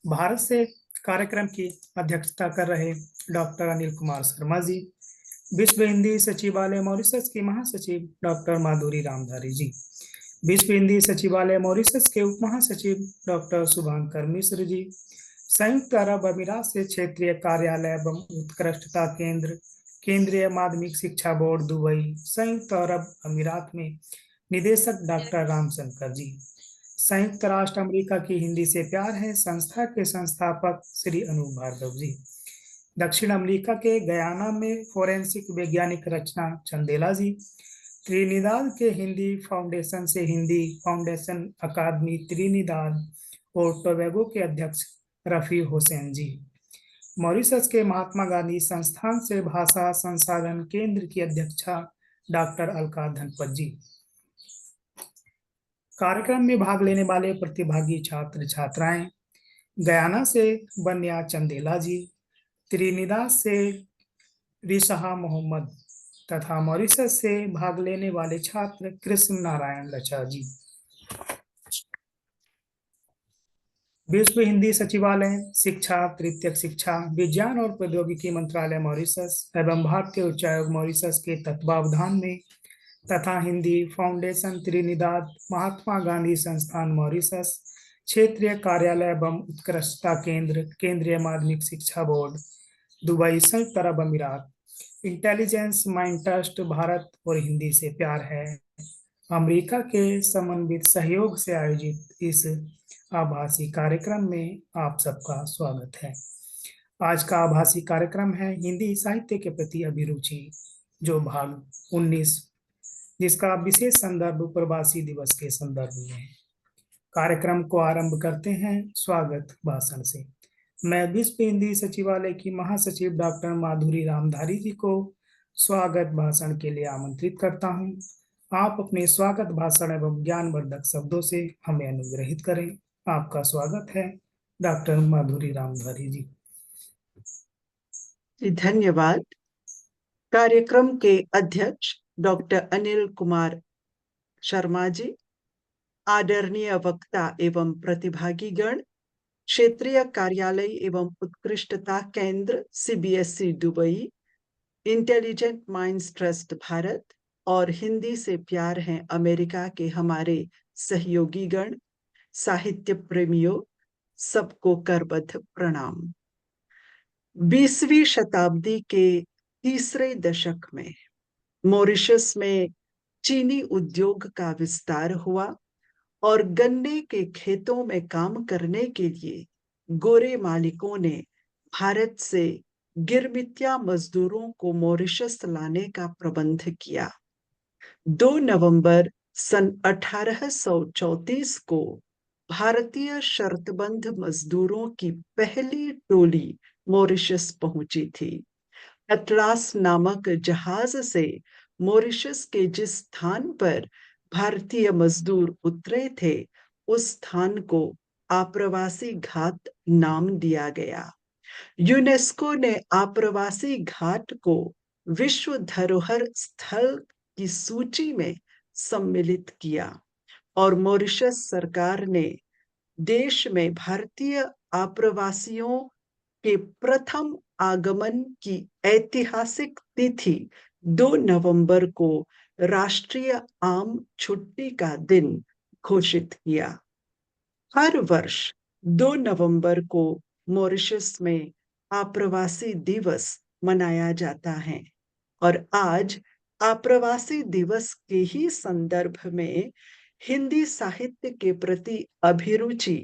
भारत से कार्यक्रम की अध्यक्षता कर रहे डॉक्टर अनिल कुमार शर्मा जी, विश्व हिंदी सचिवालय मॉरिशस की महासचिव डॉक्टर माधुरी रामधारी जी, विश्व हिंदी सचिवालय मॉरिशस के उप महासचिव डॉक्टर शुभांकर मिश्र जी, संयुक्त अरब अमीरात से क्षेत्रीय कार्यालय एवं उत्कृष्टता केंद्र केंद्रीय माध्यमिक शिक्षा बोर्ड दुबई संयुक्त अरब अमीरात में निदेशक डॉक्टर रामशंकर जी, संयुक्त राष्ट्र अमेरिका की हिंदी से प्यार है संस्था के संस्थापक श्री अनूप भार्गव जी, दक्षिण अमेरिका के गयाना में फोरेंसिक वैज्ञानिक रचना चंदेला जी, त्रिनिदाद के हिंदी फाउंडेशन से हिंदी फाउंडेशन अकादमी त्रिनिदाद और टोबैगो के अध्यक्ष रफी हुसैन जी, मॉरिशस के महात्मा गांधी संस्थान से भाषा संसाधन केंद्र की अध्यक्षा डॉक्टर अलका धनपत जी। कार्यक्रम में भाग लेने वाले प्रतिभागी छात्र छात्राएं गयाना से बनिया चंदेला जी, त्रिनिदाद से रिसहा मोहम्मद तथा मॉरिशस से भाग लेने वाले छात्र कृष्ण नारायण लचा जी। विश्व हिंदी सचिवालय शिक्षा, तृतीयक शिक्षा, विज्ञान और प्रौद्योगिकी मंत्रालय मॉरिशस एवं भारतीय उच्चायोग मॉरिशस के तत्वावधान में तथा हिंदी फाउंडेशन त्रिनिदाद महात्मा गांधी संस्थान मॉरिशस क्षेत्रीय कार्यालय एवं उत्कृष्टता केंद्र केंद्रीय माध्यमिक शिक्षा बोर्ड दुबई संयुक्त अरब अमीरात इंटेलिजेंस माइंड ट्रस्ट भारत और हिंदी से प्यार है अमेरिका के समन्वित सहयोग से आयोजित इस आभासी कार्यक्रम में आप सबका स्वागत है। आज का आभासी कार्यक्रम है हिंदी साहित्य के प्रति अभिरुचि, जो भाग 19, जिसका विशेष संदर्भ प्रवासी दिवस के संदर्भ में है। कार्यक्रम को आरंभ करते हैं स्वागत भाषण से। मैं विश्व हिंदी सचिवालय की महासचिव डॉक्टर माधुरी रामधारी जी को स्वागत भाषण के लिए आमंत्रित करता हूं। आप अपने स्वागत भाषण एवं ज्ञानवर्धक शब्दों से हमें अनुग्रहित करें। आपका स्वागत है डॉक्टर माधुरी रामधारी जी। धन्यवाद। कार्यक्रम के अध्यक्ष डॉक्टर अनिल कुमार शर्मा जी, आदरणीय वक्ता एवं प्रतिभागीगण, क्षेत्रीय कार्यालय एवं उत्कृष्टता केंद्र CBSE Dubai, intelligent minds trust Bharat और हिंदी से प्यार है अमेरिका के हमारे सहयोगीगण, साहित्य प्रेमियों, सबको करबद्ध प्रणाम। 20वीं शताब्दी के तीसरे दशक में मॉरिशस में चीनी उद्योग का विस्तार हुआ और गन्ने के खेतों में काम करने के लिए गोरे मालिकों ने भारत से गिरमिटिया मजदूरों को मॉरिशस लाने का प्रबंध किया। 2 नवंबर सन 1834 को भारतीय शर्तबंद मजदूरों की पहली टोली मॉरिशस पहुंची थी। अटलास नामक जहाज से मॉरिशस के जिस स्थान पर भारतीय मजदूर उतरे थे, उस स्थान को आप्रवासी घाट नाम दिया गया। यूनेस्को ने आप्रवासी घाट को विश्व धरोहर स्थल की सूची में सम्मिलित किया और मॉरिशस सरकार ने देश में भारतीय आप्रवासियों के प्रथम आगमन की ऐतिहासिक तिथि 2 नवंबर को राष्ट्रीय आम छुट्टी का दिन घोषित किया। हर वर्ष 2 नवंबर को मॉरिशस में आप्रवासी दिवस मनाया जाता है और आज आप्रवासी दिवस के ही संदर्भ में हिंदी साहित्य के प्रति अभिरुचि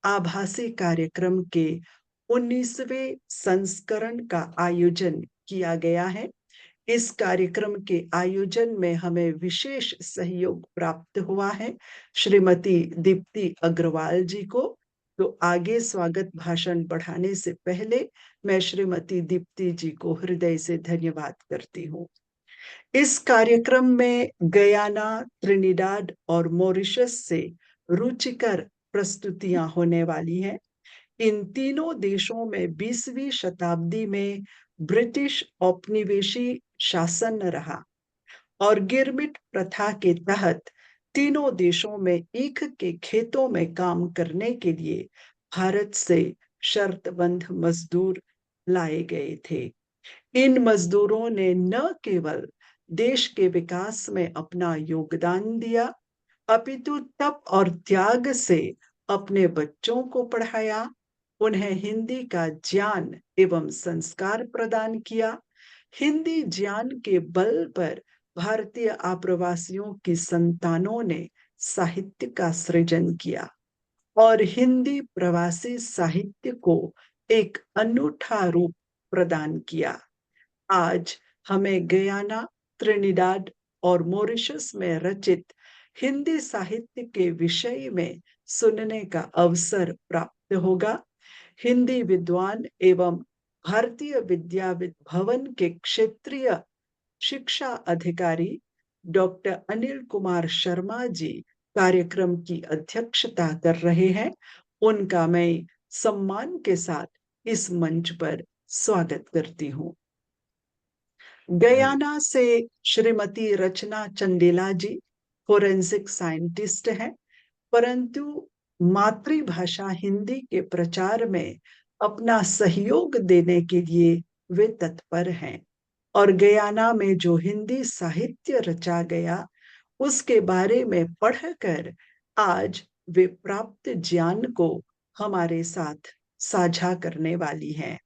आभासी कार्यक्रम के 19वें संस्करण का आयोजन किया गया है। इस कार्यक्रम के आयोजन में हमें विशेष सहयोग प्राप्त हुआ है श्रीमती दीप्ति अग्रवाल जी को। तो आगे स्वागत भाषण बढ़ाने से पहले मैं श्रीमती दीप्ति जी को हृदय से धन्यवाद करती हूँ। इस कार्यक्रम में गयाना, त्रिनिदाद और मॉरिशस से रुचिकर प्रस्तुतियां होने वाली हैं। इन तीनों देशों में 20वीं शताब्दी में ब्रिटिश औपनिवेशी शासन रहा और गिरमिट प्रथा के तहत तीनों देशों में ईख के खेतों में काम करने के लिए भारत से शर्तबंद मजदूर लाए गए थे। इन मजदूरों ने न केवल देश के विकास में अपना योगदान दिया, अपितु तप और त्याग से अपने बच्चों को पढ़ाया, उन्हें हिंदी का ज्ञान एवं संस्कार प्रदान किया। हिंदी ज्ञान के बल पर भारतीय आप्रवासियों की संतानों ने साहित्य का सृजन किया और हिंदी प्रवासी साहित्य को एक अनूठा रूप प्रदान किया। आज हमें गयाना, त्रिनिदाद और मॉरिशस में रचित हिंदी साहित्य के विषय में सुनने का अवसर प्राप्त होगा। हिंदी विद्वान एवं भारतीय विद्या भवन के क्षेत्रीय शिक्षा अधिकारी डॉक्टर अनिल कुमार शर्मा जी कार्यक्रम की अध्यक्षता कर रहे हैं। उनका मैं सम्मान के साथ इस मंच पर स्वागत करती हूँ। गयाना से श्रीमती रचना चंदेला जी फोरेंसिक साइंटिस्ट हैं, परंतु मातृभाषा हिंदी के प्रचार में अपना सहयोग देने के लिए वे तत्पर हैं और गयाना में जो हिंदी साहित्य रचा गया उसके बारे में पढ़कर आज वे प्राप्त ज्ञान को हमारे साथ साझा करने वाली हैं।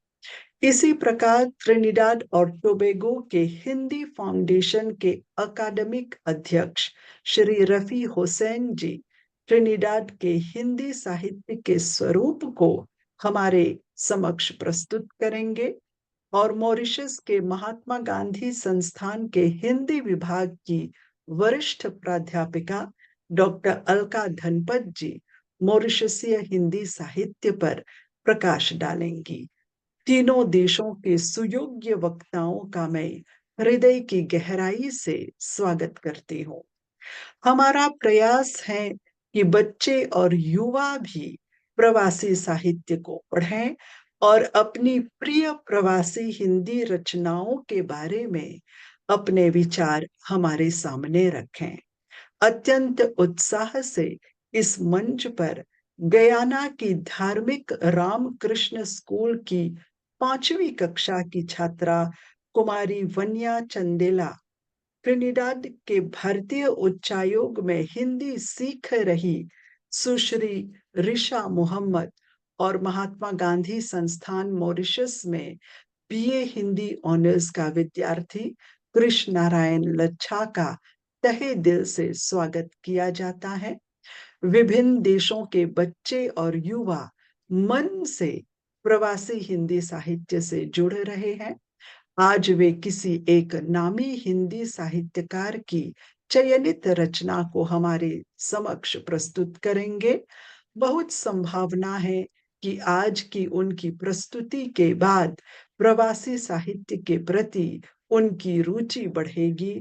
इसी प्रकार त्रिनिदाद और टोबैगो के हिंदी फाउंडेशन के अकादमिक अध्यक्ष श्री रफी हुसैन जी ट्रिनिडाद के हिंदी साहित्य के स्वरूप को हमारे समक्ष प्रस्तुत करेंगे और मॉरिशस के महात्मा गांधी संस्थान के हिंदी विभाग की वरिष्ठ प्राध्यापिका डॉक्टर अलका धनपत जी मॉरिशसीय हिंदी साहित्य पर प्रकाश डालेंगी। तीनों देशों के सुयोग्य वक्ताओं का मैं हृदय की गहराई से स्वागत करती हूँ। हमारा प्रयास है कि बच्चे और युवा भी प्रवासी साहित्य को पढ़ें और अपनी प्रिय प्रवासी हिंदी रचनाओं के बारे में अपने विचार हमारे सामने रखें। अत्यंत उत्साह से इस मंच पर गयाना की धार्मिक रामकृष्ण स्कूल की 5वीं कक्षा की छात्रा कुमारी वन्या चंदेला, ट्रिनिडाद के भारतीय उच्चायोग में हिंदी सीख रही सुश्री ऋषा मोहम्मद और महात्मा गांधी संस्थान मॉरिशस में बीए हिंदी ऑनर्स का विद्यार्थी कृष्ण नारायण लच्छा का तहे दिल से स्वागत किया जाता है। विभिन्न देशों के बच्चे और युवा मन से प्रवासी हिंदी साहित्य से जुड़ रहे हैं। आज वे किसी एक नामी हिंदी साहित्यकार की चयनित रचना को हमारे समक्ष प्रस्तुत करेंगे। बहुत संभावना है कि आज की उनकी प्रस्तुति के बाद प्रवासी साहित्य के प्रति उनकी रुचि बढ़ेगी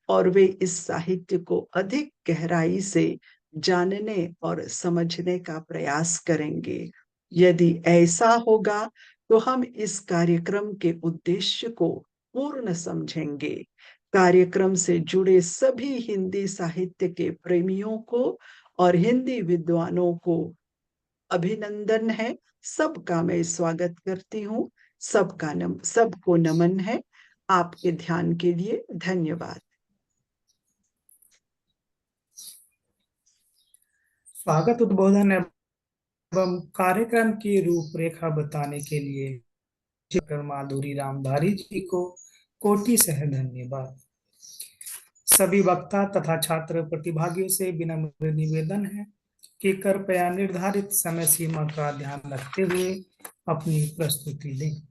और वे इस साहित्य को अधिक गहराई से जानने और समझने का प्रयास करेंगे। यदि ऐसा होगा तो हम इस कार्यक्रम के उद्देश्य को पूर्ण समझेंगे। कार्यक्रम से जुड़े सभी हिंदी साहित्य के प्रेमियों को और हिंदी विद्वानों को अभिनंदन है। सबका मैं स्वागत करती हूँ। सबको नमन है। आपके ध्यान के लिए धन्यवाद। स्वागत उद्बोधन एवं कार्यक्रम की रूपरेखा बताने के लिए डॉक्टर माधुरी रामधारी जी को कोटि से धन्यवाद। सभी वक्ता तथा छात्र प्रतिभागियों से विनम्र निवेदन है कि कृपया निर्धारित समय सीमा का ध्यान रखते हुए अपनी प्रस्तुति दें।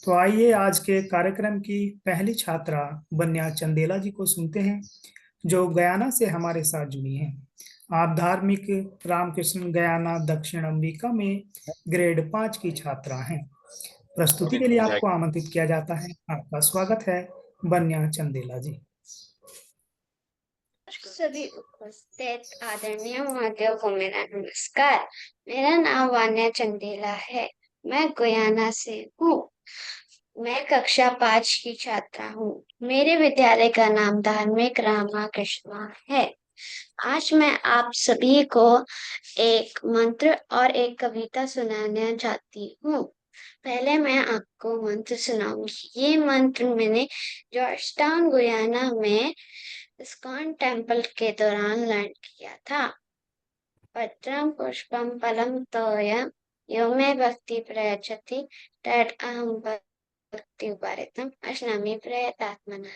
तो आइए आज के कार्यक्रम की पहली छात्रा बन्या चंदेला जी को सुनते हैं, जो गयाना से हमारे साथ जुड़ी हैं। आप धार्मिक रामकृष्ण गयाना दक्षिण अमेरिका में ग्रेड 5 की छात्रा हैं। प्रस्तुति के लिए आपको आमंत्रित किया जाता है। आपका स्वागत है बन्या चंदेला जी। सभी उपस्थित आदरणीय महादेव को मेरा नमस्कार। मेरा नाम वान्या चंदेला है। मैं गुयाना से हूँ। मैं कक्षा 5 की छात्रा हूँ। मेरे विद्यालय का नाम धार्मिक रामकृष्ण है। आज मैं आप सभी को एक मंत्र और एक कविता सुनाना चाहती हूँ। पहले मैं आपको मंत्र सुनाऊंगी। ये मंत्र मैंने जॉर्जटाउन गुयाना में इस्कॉन टेम्पल के दौरान लर्न किया था। पत्रं पुष्पं फलं तोयं यो मे भक्ति प्रयच्छति तत् अहं भक्ति उपारितम अश्नामि प्रयतात्मनः।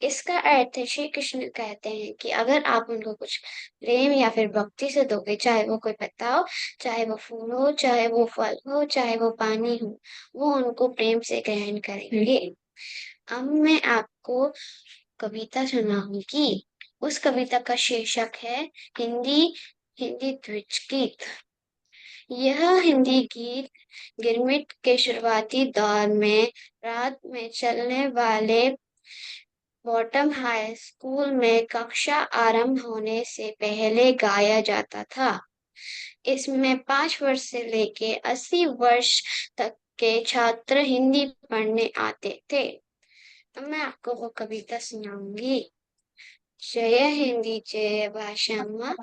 इसका अर्थ श्री कृष्ण कहते हैं कि अगर आप उनको कुछ प्रेम या फिर भक्ति से दोगे, चाहे वो कोई पत्ता हो, चाहे वो फूल हो, चाहे वो फल हो, चाहे वो पानी हो, वो उनको प्रेम से ग्रहण करेंगे। अब मैं आपको कविता सुनाऊंगी। उस कविता का शीर्षक है हिंदी द्विज गीत। यह हिंदी गीत गिरमिट के शुरुआती दौर में रात में चलने वाले बॉटम हाई स्कूल में कक्षा आरंभ होने से पहले गाया जाता था। इसमें 5 वर्ष से लेके 80 वर्ष तक के छात्र हिंदी पढ़ने आते थे। अब मैं आपको वो कविता सुनाऊंगी। जय हिंदी जय भाषा माँ,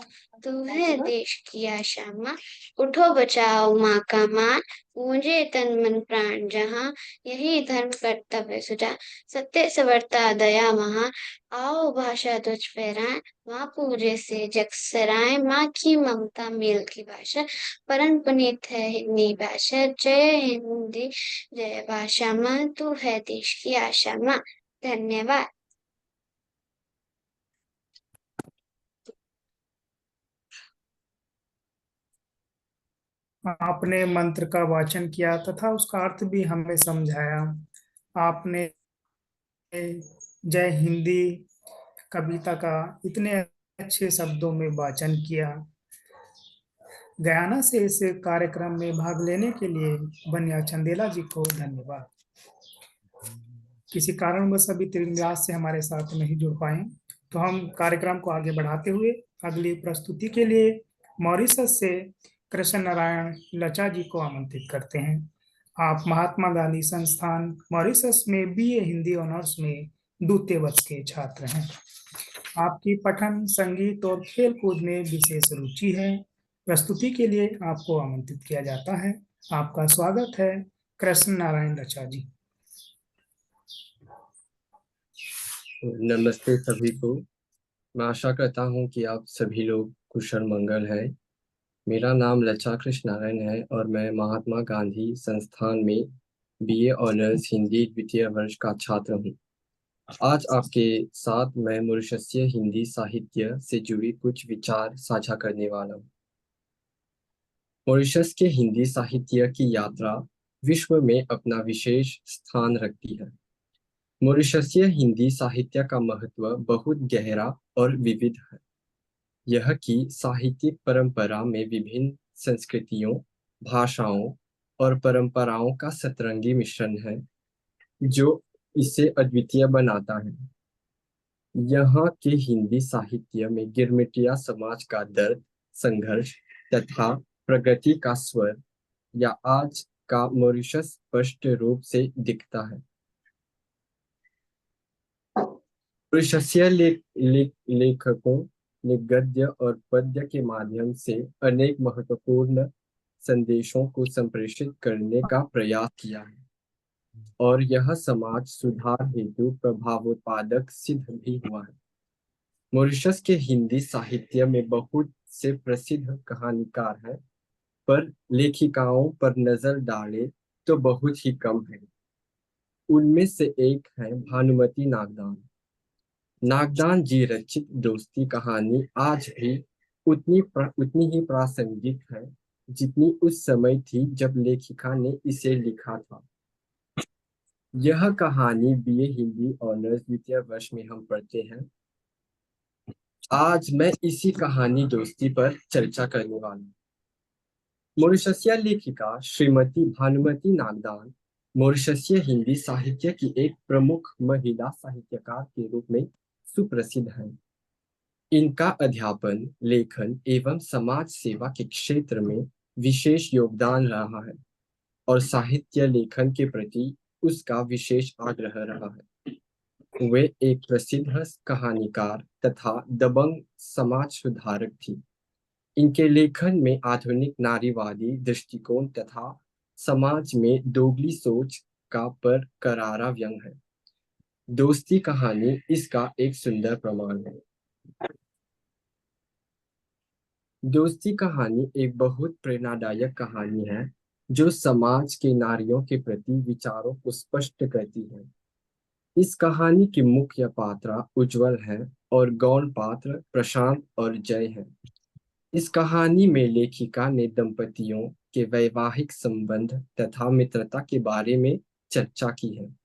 तू है देश की आशा माँ। उठो बचाओ माँ का मान, गूंजे तन मन प्राण जहाँ। यही धर्म कर्तव्य सुजा, सत्य सवर्ता दया महा। आओ भाषा तुझ फहराए, माँ पूजे से जग सराय। माँ की ममता मेल की भाषा, परम पुनीत है हिंदी भाषा। जय हिंदी जय भाषा माँ, तू है देश की आशा माँ। धन्यवाद। आपने मंत्र का वाचन किया तथा उसका अर्थ भी हमें समझाया। आपने जय हिंदी कविता का इतने अच्छे शब्दों में वाचन किया। गयाना से इस कार्यक्रम में भाग लेने के लिए बनिया चंदेला जी को धन्यवाद। किसी कारणवश अभी त्रिनिवास से हमारे साथ नहीं जुड़ पाए, तो हम कार्यक्रम को आगे बढ़ाते हुए अगली प्रस्तुति के लिए मॉरिशस से कृष्ण नारायण लचा जी को आमंत्रित करते हैं। आप महात्मा गांधी संस्थान मॉरिशस में बीए हिंदी ऑनर्स में द्वितीय वर्ष के छात्र हैं। आपकी पठन, संगीत और खेल कूद में विशेष रुचि है। प्रस्तुति के लिए आपको आमंत्रित किया जाता है। आपका स्वागत है कृष्ण नारायण लचा जी। नमस्ते सभी को। मैं आशा करता हूँ कि आप सभी लोग कुशल मंगल है। मेरा नाम लचा कृष्ण नारायण है और मैं महात्मा गांधी संस्थान में बीए ऑनर्स हिंदी द्वितीय वर्ष का छात्र हूँ। आज आपके साथ मैं मॉरिशसीय हिंदी साहित्य से जुड़ी कुछ विचार साझा करने वाला हूँ। मॉरिशस के हिंदी साहित्य की यात्रा विश्व में अपना विशेष स्थान रखती है। मॉरिशसीय हिंदी साहित्य का महत्व बहुत गहरा और विविध है। यह की साहित्यिक परंपरा में विभिन्न संस्कृतियों, भाषाओं और परंपराओं का सतरंगी मिश्रण है, जो इसे अद्वितीय बनाता है। यहाँ के हिंदी साहित्य में गिरमिटिया समाज का दर्द, संघर्ष तथा प्रगति का स्वर या आज का मॉरिशस स्पष्ट रूप से दिखता है। मॉरिशसीय लेखकों ने गद्य और पद्य के माध्यम से अनेक महत्वपूर्ण संदेशों को संप्रेषित करने का प्रयास किया है और यह समाज सुधार हेतु प्रभावोत्पादक सिद्ध भी हुआ है। मॉरिशस के हिंदी साहित्य में बहुत से प्रसिद्ध कहानीकार हैं, पर लेखिकाओं पर नजर डालें तो बहुत ही कम है। उनमें से एक है भानुमती नागदान। नागदान जी रचित दोस्ती कहानी आज भी उतनी ही प्रासंगिक है जितनी उस समय थी जब लेखिका ने इसे लिखा था। यह कहानी बीए हिंदी ऑनर्स द्वितीय वर्ष में हम पढ़ते हैं। आज मैं इसी कहानी दोस्ती पर चर्चा करने वाला हूँ। मॉरिशसीय लेखिका श्रीमती भानुमती नागदान मॉरिशसीय हिंदी साहित्य की एक प्रमुख महिला साहित्यकार के रूप में सुप्रसिद्ध है। इनका अध्यापन, लेखन एवं समाज सेवा के क्षेत्र में विशेष योगदान रहा है और साहित्य लेखन के प्रति उसका विशेष आग्रह रहा है। वे एक प्रसिद्ध कहानीकार तथा दबंग समाज सुधारक थी। इनके लेखन में आधुनिक नारीवादी दृष्टिकोण तथा समाज में दोगली सोच का पर करारा व्यंग है। दोस्ती कहानी इसका एक सुंदर प्रमाण है। दोस्ती कहानी एक बहुत प्रेरणादायक कहानी है जो समाज के नारियों के प्रति विचारों को स्पष्ट करती है। इस कहानी के मुख्य पात्र उज्जवल हैं और गौण पात्र प्रशांत और जय हैं। इस कहानी में लेखिका ने दंपतियों के वैवाहिक संबंध तथा मित्रता के बारे में चर्चा की है।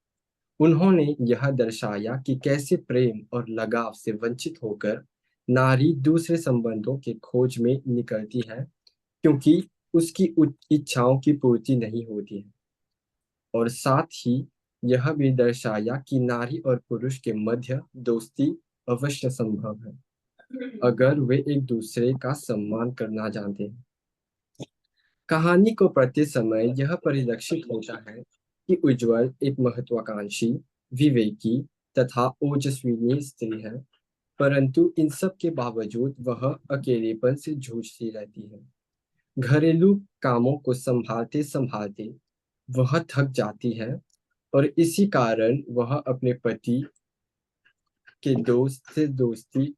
उन्होंने यह दर्शाया कि कैसे प्रेम और लगाव से वंचित होकर नारी दूसरे संबंधों के खोज में निकलती है क्योंकि उसकी इच्छाओं की पूर्ति नहीं होती है, और साथ ही यह भी दर्शाया कि नारी और पुरुष के मध्य दोस्ती अवश्य संभव है अगर वे एक दूसरे का सम्मान करना जानते हैं। कहानी को पढ़ते समय यह परिलक्षित होता है कि उज्जवल एक महत्वाकांक्षी, विवेकी तथा ओजस्विनी स्त्री है, परंतु इन सब के बावजूद वह अकेलेपन से जूझती रहती है। घरेलू कामों को संभालते संभालते वह थक जाती है और इसी कारण वह अपने पति के दोस्त से दोस्ती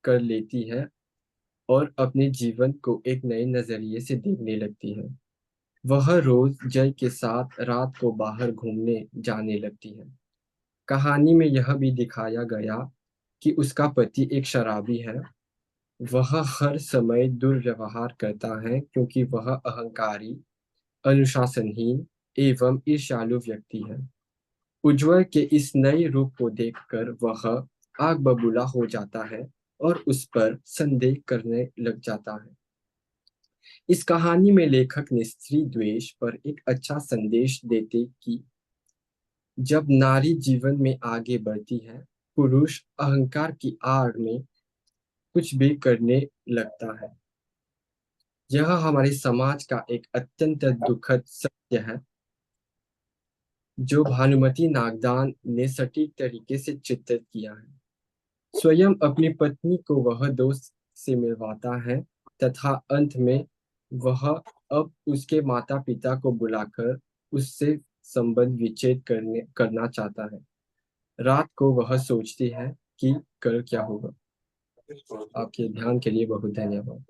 कर लेती है और अपने जीवन को एक नए नजरिए से देखने लगती है। वह रोज जय के साथ रात को बाहर घूमने जाने लगती है। कहानी में यह भी दिखाया गया कि उसका पति एक शराबी है। वह हर समय दुर्व्यवहार करता है क्योंकि वह अहंकारी, अनुशासनहीन एवं ईर्ष्यालु व्यक्ति है। उज्जवल के इस नए रूप को देखकर वह आग बबूला हो जाता है और उस पर संदेह करने लग जाता है। इस कहानी में लेखक ने स्त्री द्वेष पर एक अच्छा संदेश देते कि जब नारी जीवन में आगे बढ़ती है, पुरुष अहंकार की आड़ में कुछ भी करने लगता है। यह हमारे समाज का एक अत्यंत दुखद सत्य है जो भानुमति नागदान ने सटीक तरीके से चित्रित किया है। स्वयं अपनी पत्नी को वह दोस्त से मिलवाता है तथा अंत में वह अब उसके माता पिता को बुलाकर उससे संबंध विच्छेद करना चाहता है। रात को वह सोचती है कि कल क्या होगा। आपके ध्यान के लिए बहुत धन्यवाद।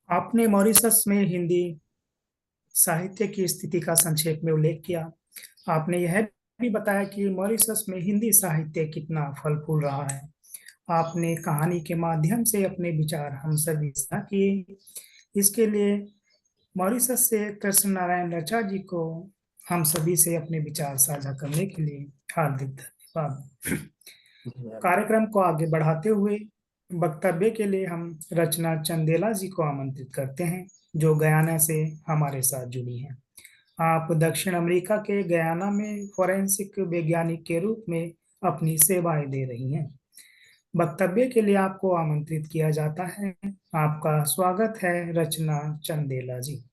आपने मॉरिशस में हिंदी साहित्य की स्थिति का संक्षेप में उल्लेख किया। आपने यह भी बताया कि मॉरिशस में हिंदी साहित्य कितना फल फूल रहा है। आपने कहानी के माध्यम से अपने विचार हम सभी साझा किए। इसके लिए मॉरिशस से कृष्ण नारायण रचा जी को हम सभी से अपने विचार साझा करने के लिए हार्दिक धन्यवाद। कार्यक्रम को आगे बढ़ाते हुए वक्तव्य के लिए हम रचना चंदेला जी को आमंत्रित करते हैं जो गयाना से हमारे साथ जुड़ी हैं। आप दक्षिण अमेरिका के गयाना में फोरेंसिक वैज्ञानिक के रूप में अपनी सेवाएं दे रही हैं। वक्तव्य के लिए आपको आमंत्रित किया जाता है। आपका स्वागत है रचना चंदेला जी।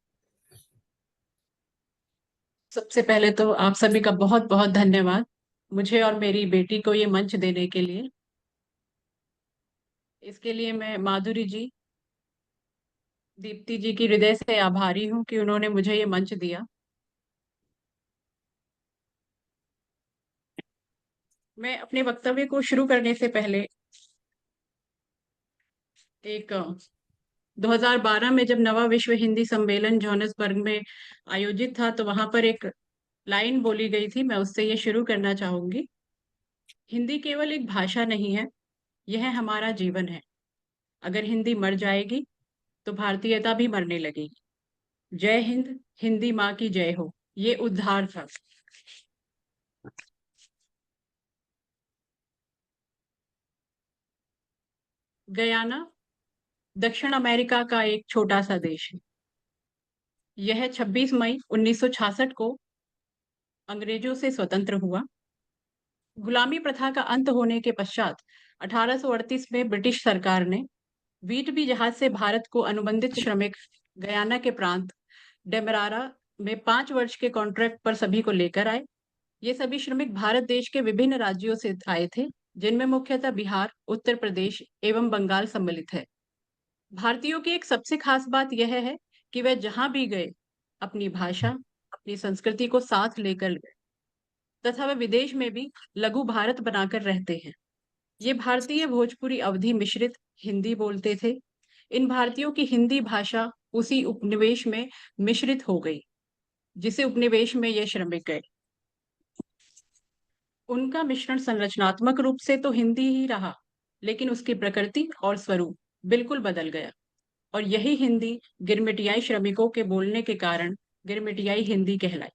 सबसे पहले तो आप सभी का बहुत बहुत धन्यवाद मुझे और मेरी बेटी को ये मंच देने के लिए। इसके लिए मैं माधुरी जी, दीप्ति जी की हृदय से आभारी हूँ कि उन्होंने मुझे ये मंच दिया। मैं अपने वक्तव्य को शुरू करने से पहले 2012 में जब नवा विश्व हिंदी सम्मेलन जोहान्सबर्ग में आयोजित था तो वहां पर एक लाइन बोली गई थी, मैं उससे ये शुरू करना चाहूंगी। हिंदी केवल एक भाषा नहीं है, यह हमारा जीवन है। अगर हिंदी मर जाएगी तो भारतीयता भी मरने लगेगी। जय हिंद, हिंदी माँ की जय हो, ये उद्धार था। गयाना दक्षिण अमेरिका का एक छोटा सा देश है। यह 26 मई 1966 को अंग्रेजों से स्वतंत्र हुआ। गुलामी प्रथा का अंत होने के पश्चात 1838 में ब्रिटिश सरकार ने व्हीटबी जहाज से भारत को अनुबंधित श्रमिक गयाना के प्रांत डेमरारा में 5 वर्ष के कॉन्ट्रैक्ट पर सभी को लेकर आए। ये सभी श्रमिक भारत देश के विभिन्न राज्यों से आए थे, जिनमें मुख्यतः बिहार, उत्तर प्रदेश एवं बंगाल सम्मिलित है। भारतीयों की एक सबसे खास बात यह है कि वह जहां भी गए अपनी भाषा, अपनी संस्कृति को साथ लेकर गए तथा वह विदेश में भी लघु भारत बनाकर रहते हैं। ये भारतीय भोजपुरी अवधी मिश्रित हिंदी बोलते थे। इन भारतीयों की हिंदी भाषा उसी उपनिवेश में मिश्रित हो गई, जिसे उपनिवेश में ये श्रमिक गए। उनका मिश्रण संरचनात्मक रूप से तो हिंदी ही रहा, लेकिन उसकी प्रकृति और स्वरूप बिल्कुल बदल गया, और यही हिंदी गिरमिटियाई श्रमिकों के बोलने के कारण गिरमिटियाई हिंदी कहलाई।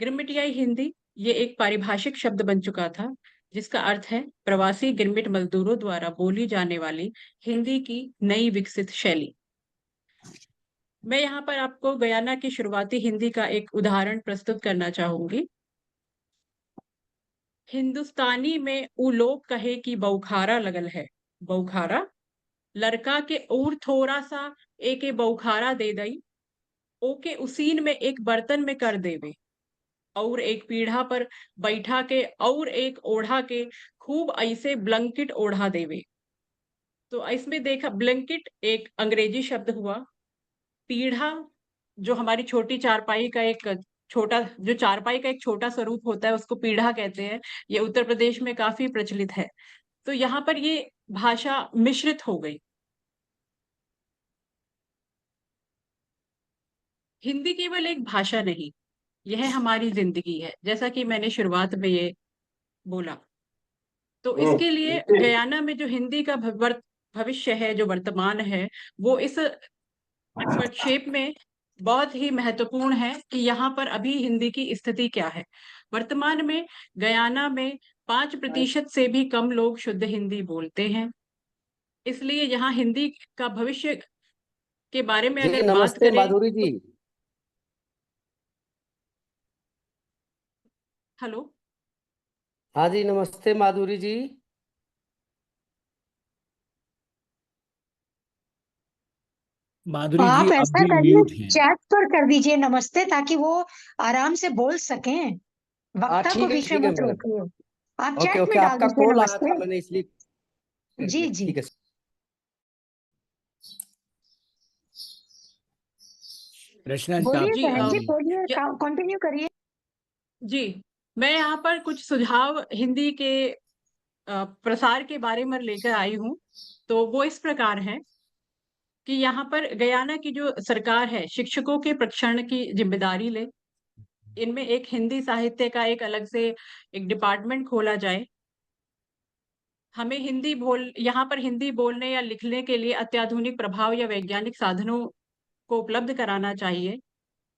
गिरमिटियाई हिंदी ये एक पारिभाषिक शब्द बन चुका था, जिसका अर्थ है प्रवासी गिरमिट मजदूरों द्वारा बोली जाने वाली हिंदी की नई विकसित शैली। मैं यहाँ पर आपको गयाना की शुरुआती हिंदी का एक उदाहरण प्रस्तुत करना चाहूंगी। हिंदुस्तानी में उ लोग कहे कि बौखारा लगल है। बौखारा लड़का के और थोड़ा सा एके बौखारा दे दई, ओके उसीन में एक बर्तन में कर देवे, और एक पीढ़ा पर बैठा के और एक ओढ़ा के खूब ऐसे ब्लंकेट ओढ़ा देवे। तो इसमें देखा, ब्लंकेट एक अंग्रेजी शब्द हुआ। पीढ़ा जो हमारी छोटी चारपाई का एक छोटा स्वरूप होता है, उसको पीढ़ा कहते हैं। ये उत्तर प्रदेश में काफी प्रचलित है। तो यहाँ पर ये भाषा मिश्रित हो गई। हिंदी केवल एक भाषा नहीं, यह हमारी जिंदगी है, जैसा कि मैंने शुरुआत में ये बोला। तो इसके लिए गयाना में जो हिंदी का भविष्य है, जो वर्तमान है, वो इस संक्षेप में बहुत ही महत्वपूर्ण है कि यहाँ पर अभी हिंदी की स्थिति क्या है। वर्तमान में गयाना में 5% से भी कम लोग शुद्ध हिंदी बोलते हैं। इसलिए यहाँ हिंदी का भविष्य के बारे में जी अगर बात नमस्ते करें माधुरी जी। हेलो, हाँ जी नमस्ते माधुरी जी। माधुरी जी आप अब ऐसा भी करिए, म्यूट हैं। चैट पर कर दीजिए नमस्ते, ताकि वो आराम से बोल सकें, वक्ता को बीच में ठीक है मत मैडम। रोकिए। आप ओके चैट ओके, में डाल आपका दीजिए कॉल आया नमस्ते। था, मैंने इसलिए कर जी दिया। जी ठीक है। रचना जी बोलिए आप जी बहन जी, बोलिए, क्या- कंटिन्यू करिए। जी, मैं यहाँ पर कुछ सुझाव हिंदी के प्रसार के बारे में लेकर आई हूँ। तो वो इस प्रकार है कि यहाँ पर गयाना की जो सरकार है, शिक्षकों के प्रशिक्षण की जिम्मेदारी ले। इनमें एक हिंदी साहित्य का एक अलग से एक डिपार्टमेंट खोला जाए। हमें यहाँ पर हिंदी बोलने या लिखने के लिए अत्याधुनिक प्रभाव या वैज्ञानिक साधनों को उपलब्ध कराना चाहिए।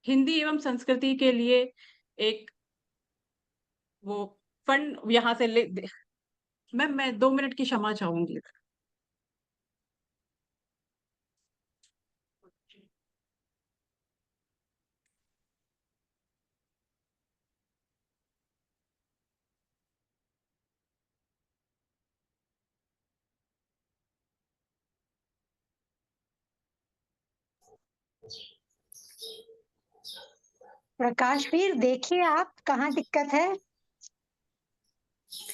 हिंदी एवं संस्कृति के लिए एक वो फंड यहाँ से मैं 2 मिनट की क्षमा चाहूंगी। प्रकाश वीर, देखिए आप कहाँ दिक्कत है।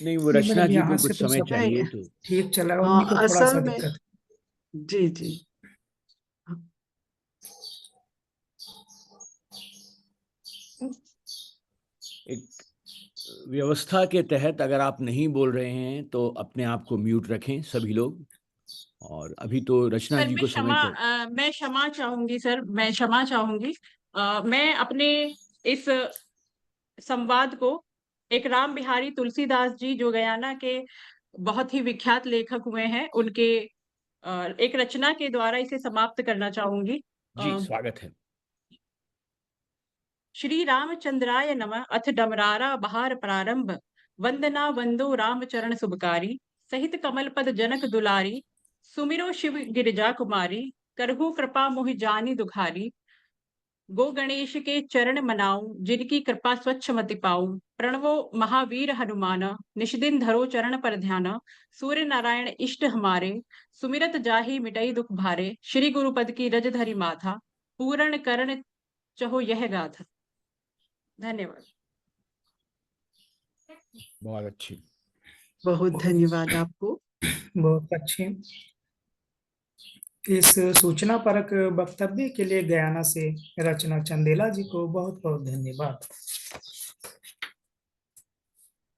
नहीं, वो नहीं रचना मैडम, जी यहाँ को से कुछ तो समय सब चाहिए तो ठीक चला है, हाँ, उन्हीं को थोड़ा सा असल में दिक्कत। जी जी एक व्यवस्था के तहत अगर आप नहीं बोल रहे हैं तो अपने आप को म्यूट रखें सभी लोग। और अभी तो रचना सर जी मैं को समय मैं क्षमा चाहूंगी सर, मैं क्षमा चाहूंगी। मैं अपने इस संवाद को एक राम बिहारी तुलसीदास जी, जो गयाना के बहुत ही विख्यात लेखक हुए हैं, उनके एक रचना के द्वारा इसे समाप्त करना चाहूंगी। जी स्वागत है। श्री रामचंद्राय नमः। अथ डमरारा बहार प्रारंभ, वंदना वंदो राम चरण शुभकारी, सहित कमल पद जनक दुलारी, सुमिरो शिव गिरिजा कुमारी, करहु कृपा मोहि जानी दुखारी। गो गणेश के चरण मनाऊं, जिनकी कृपा स्वच्छ मति पाऊं। प्रणवो महावीर हनुमाना, निष्दिन धरो चरण पर ध्याना। सूर्य नारायण इष्ट हमारे, सुमिरत जाहि मिटई दुख भारे। श्री गुरुपद की रज धरि माथा, पूर्ण करण चहो यह गाथा। धन्यवाद। बहुत अच्छी। बहुत धन्यवाद आपको। बहुत अच्छे। इस सूचना परक वक्तव्य के लिए गयाना से रचना चंदेला जी को बहुत बहुत धन्यवाद।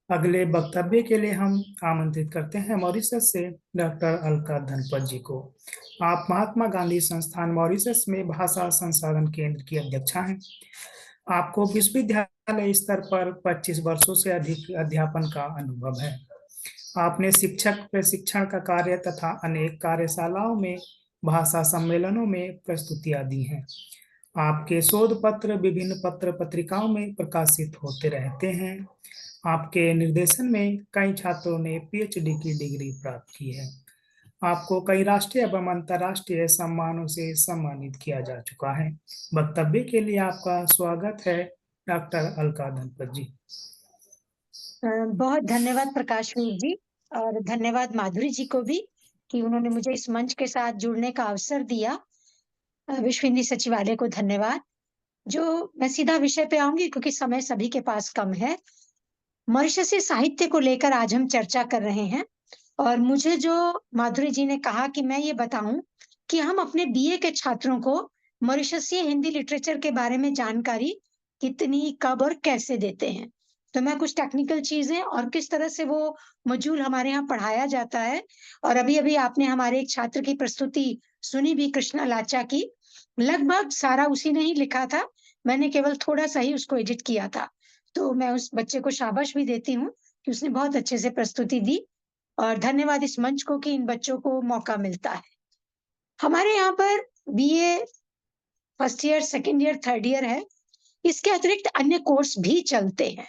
अगले वक्तव्य के लिए हम आमंत्रित करते हैं मॉरिशस से डॉक्टर अलका धनपत जी को। आप महात्मा गांधी संस्थान मॉरिशस में भाषा संसाधन केंद्र की अध्यक्षा हैं। आपको विश्वविद्यालय स्तर पर 25 वर्षों से अधिक अध्यापन का अनुभव है। आपने शिक्षक प्रशिक्षण का कार्य तथा अनेक कार्यशालाओं में भाषा सम्मेलनों में प्रस्तुतियां दी हैं। आपके शोध पत्र विभिन्न पत्र पत्रिकाओं में प्रकाशित होते रहते हैं। आपके निर्देशन में कई छात्रों ने पीएचडी की डिग्री प्राप्त की है। आपको कई राष्ट्रीय एवं अंतर्राष्ट्रीय सम्मानों से सम्मानित किया जा चुका है। वक्तव्य के लिए आपका स्वागत है डॉक्टर अलका धनपत जी। बहुत धन्यवाद प्रकाशवीर जी, और धन्यवाद माधुरी जी को भी कि उन्होंने मुझे इस मंच के साथ जुड़ने का अवसर दिया। विश्व हिंदी सचिवालय को धन्यवाद। जो मैं सीधा विषय पे आऊंगी क्योंकि समय सभी के पास कम है। मॉरिशसीय साहित्य को लेकर आज हम चर्चा कर रहे हैं, और मुझे जो माधुरी जी ने कहा कि मैं ये बताऊं कि हम अपने बीए के छात्रों को मॉरिशसीय हिंदी लिटरेचर के बारे में जानकारी कितनी, कब और कैसे देते हैं। तो मैं कुछ टेक्निकल चीजें और किस तरह से वो मॉड्यूल हमारे यहाँ पढ़ाया जाता है, और अभी अभी आपने हमारे एक छात्र की प्रस्तुति सुनी भी, कृष्णा लाचा की। लगभग सारा उसी ने ही लिखा था, मैंने केवल थोड़ा सा ही उसको एडिट किया था। तो मैं उस बच्चे को शाबाश भी देती हूँ कि उसने बहुत अच्छे से प्रस्तुति दी, और धन्यवाद इस मंच को कि इन बच्चों को मौका मिलता है। हमारे यहाँ पर BA first year, second year, third year है। इसके अतिरिक्त अन्य कोर्स भी चलते हैं।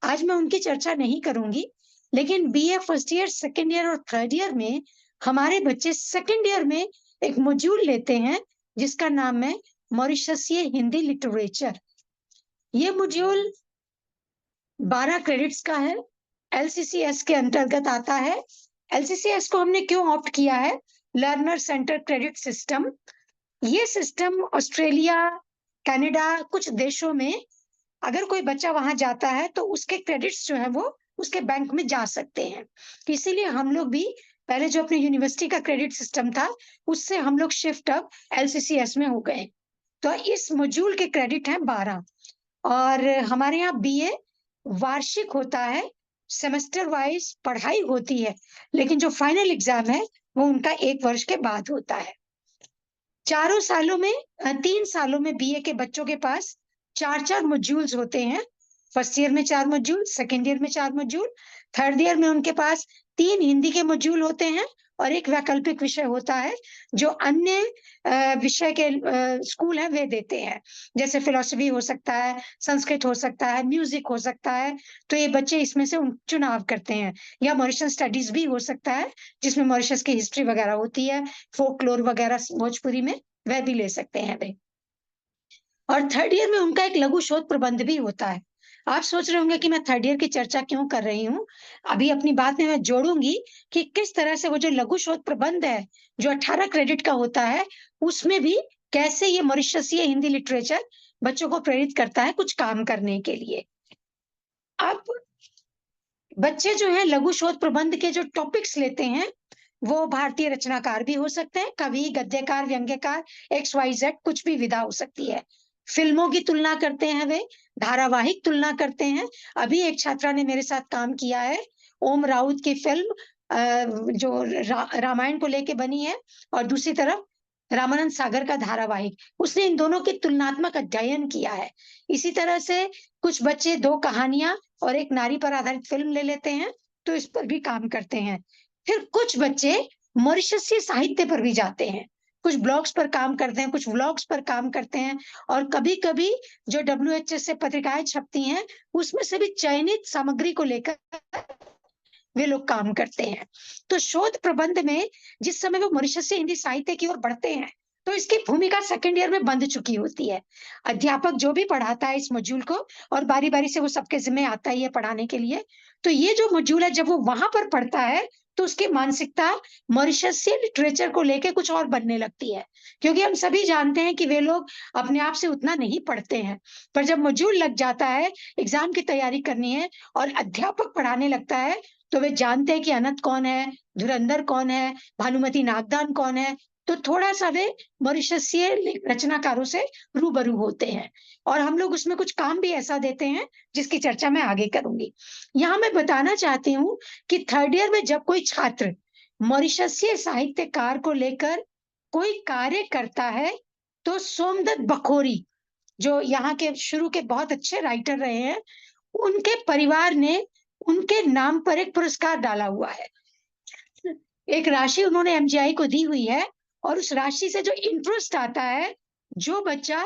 आज मैं उनकी चर्चा नहीं करूंगी, लेकिन BA first year, second year और थर्ड ईयर में हमारे बच्चे सेकेंड ईयर में एक मॉड्यूल लेते हैं जिसका नाम है मॉरिशसीय हिंदी लिटरेचर। ये मॉड्यूल 12 क्रेडिट्स का है, एलसीसीएस के अंतर्गत आता है। एलसीसीएस को हमने क्यों ऑप्ट किया है? Learner centre credit system. ये सिस्टम ऑस्ट्रेलिया, कनाडा, कुछ देशों में अगर कोई बच्चा वहां जाता है तो उसके क्रेडिट्स जो है वो उसके बैंक में जा सकते हैं। इसीलिए हम लोग भी पहले जो अपने यूनिवर्सिटी का क्रेडिट सिस्टम था उससे हम लोग शिफ्ट अब एलसीसीएस में हो गए। तो इस मॉड्यूल के क्रेडिट हैं 12, और हमारे यहाँ बीए वार्षिक होता है, सेमेस्टर वाइज पढ़ाई होती है, लेकिन जो फाइनल एग्जाम है वो उनका 1 वर्ष के बाद होता है। 3 सालों में बीए के बच्चों के पास 4 मॉड्यूल्स होते हैं। फर्स्ट ईयर में 4 मॉड्यूल, सेकेंड ईयर में 4 मॉड्यूल, थर्ड ईयर में उनके पास 3 हिंदी के मॉड्यूल होते हैं और एक वैकल्पिक विषय होता है जो अन्य विषय के स्कूल है वे देते हैं। जैसे फिलॉसफी हो सकता है, संस्कृत हो सकता है, म्यूजिक हो सकता है। तो ये बच्चे इसमें से चुनाव करते हैं, या मॉरिशस स्टडीज भी हो सकता है जिसमें मॉरिशस की हिस्ट्री वगैरह होती है, फोकलोर वगैरह भोजपुरी में, वह भी ले सकते हैं वे। और थर्ड ईयर में उनका एक लघु शोध प्रबंध भी होता है। आप सोच रहे होंगे कि मैं थर्ड ईयर की चर्चा क्यों कर रही हूँ। अभी अपनी बात में मैं जोड़ूंगी कि किस तरह से वो जो लघु शोध प्रबंध है जो 18 क्रेडिट का होता है, उसमें भी कैसे ये मॉरिशसीय हिंदी लिटरेचर बच्चों को प्रेरित करता है कुछ काम करने के लिए। अब बच्चे जो है लघु शोध प्रबंध के जो टॉपिक्स लेते हैं वो भारतीय रचनाकार भी हो सकते हैं, कवि, गद्यकार, व्यंग्यकार, XYZ कुछ भी विधा हो सकती है। फिल्मों की तुलना करते हैं वे, धारावाहिक तुलना करते हैं। अभी एक छात्रा ने मेरे साथ काम किया है, ओम राउत की फिल्म जो रामायण को लेके बनी है, और दूसरी तरफ रामानंद सागर का धारावाहिक, उसने इन दोनों की तुलनात्मक अध्ययन किया है। इसी तरह से कुछ बच्चे 2 कहानियां और एक नारी पर आधारित फिल्म ले लेते हैं, तो इस पर भी काम करते हैं। फिर कुछ बच्चे मॉरिशसीय साहित्य पर भी जाते हैं, कुछ ब्लॉग्स पर काम करते हैं, कुछ व्लॉग्स पर काम करते हैं, और कभी-कभी जो WHS से पत्रिकाएं छपती हैं उसमें से भी चयनित सामग्री को लेकर वे लोग काम करते हैं। तो शोध प्रबंध में जिस समय वो मॉरिशसीय हिंदी साहित्य की ओर बढ़ते हैं तो इसकी भूमिका सेकेंड ईयर में बंद चुकी होती है। अध्यापक जो भी पढ़ाता है इस मॉड्यूल को, और बारी बारी से वो सबके जिम्मे आता ही है पढ़ाने के लिए, तो ये जो मॉड्यूल है जब वो वहां पर पढ़ता है तो उसकी मानसिकता मॉरिशसीय लिटरेचर को लेके कुछ और बनने लगती है, क्योंकि हम सभी जानते हैं कि वे लोग अपने आप से उतना नहीं पढ़ते हैं, पर जब मॉड्यूल लग जाता है, एग्जाम की तैयारी करनी है और अध्यापक पढ़ाने लगता है, तो वे जानते हैं कि अनंत कौन है, धुरंधर कौन है, भानुमति नागदान कौन है, तो थोड़ा सा वे मॉरिशसीय रचनाकारों से रूबरू होते हैं। और हम लोग उसमें कुछ काम भी ऐसा देते हैं जिसकी चर्चा मैं आगे करूंगी। यहाँ मैं बताना चाहती हूँ कि थर्ड ईयर में जब कोई छात्र मॉरिशसीय साहित्यकार को लेकर कोई कार्य करता है, तो सोमदत्त बखोरी, जो यहाँ के शुरू के बहुत अच्छे राइटर रहे हैं, उनके परिवार ने उनके नाम पर एक पुरस्कार डाला हुआ है। एक राशि उन्होंने एमजीआई को दी हुई है, और उस राशि से जो इंटरेस्ट आता है, जो बच्चा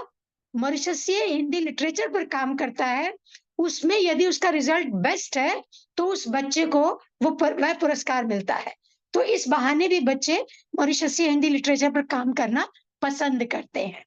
मॉरिशसीय हिंदी लिटरेचर पर काम करता है, उसमें यदि उसका रिजल्ट बेस्ट है, तो उस बच्चे को वह पुरस्कार मिलता है। तो इस बहाने भी बच्चे मॉरिशसीय हिंदी लिटरेचर पर काम करना पसंद करते हैं।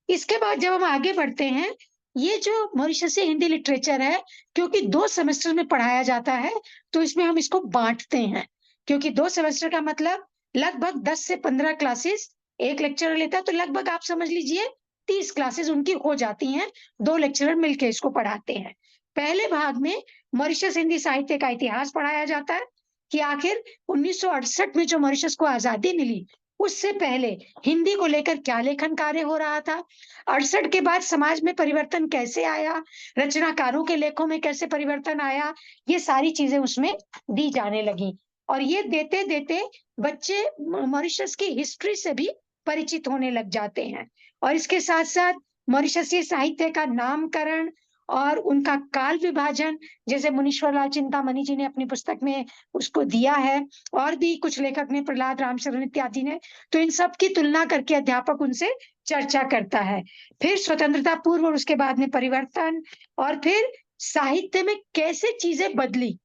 इसके बाद जब हम आगे बढ़ते हैं, ये जो मॉरिशसीय हिंदी लिटरेचर है, क्योंकि 2 सेमेस्टर में पढ़ाया जाता है, तो इसमें हम इसको बांटते हैं, क्योंकि 2 सेमेस्टर का मतलब लगभग 10 से 15 क्लासेस एक लेक्चरर लेता है, तो लगभग आप समझ लीजिए 30 क्लासेस उनकी हो जाती हैं, 2 लेक्चरर मिलके इसको पढ़ाते हैं। पहले भाग में मॉरिशस हिंदी साहित्य का इतिहास पढ़ाया जाता है कि आखिर 1968 में जो मॉरिशस को आजादी मिली, उससे पहले हिंदी को लेकर क्या लेखन कार्य हो रहा था, 68 के बाद समाज में परिवर्तन कैसे आया, रचनाकारों के लेखों में कैसे परिवर्तन आया, ये सारी चीजें उसमें दी जाने लगी। और ये देते देते बच्चे मॉरिशस की हिस्ट्री से भी परिचित होने लग जाते हैं। और इसके साथ साथ मॉरिशसीय साहित्य का नामकरण और उनका काल विभाजन, जैसे मुनीश्वर लाल चिंतामणि जी ने अपनी पुस्तक में उसको दिया है, और भी कुछ लेखक ने, प्रहलाद रामशरण इत्यादि ने, तो इन सब की तुलना करके अध्यापक उनसे चर्चा करता है। फिर स्वतंत्रता पूर्व और उसके बाद में परिवर्तन, और फिर साहित्य में कैसे चीजें बदली,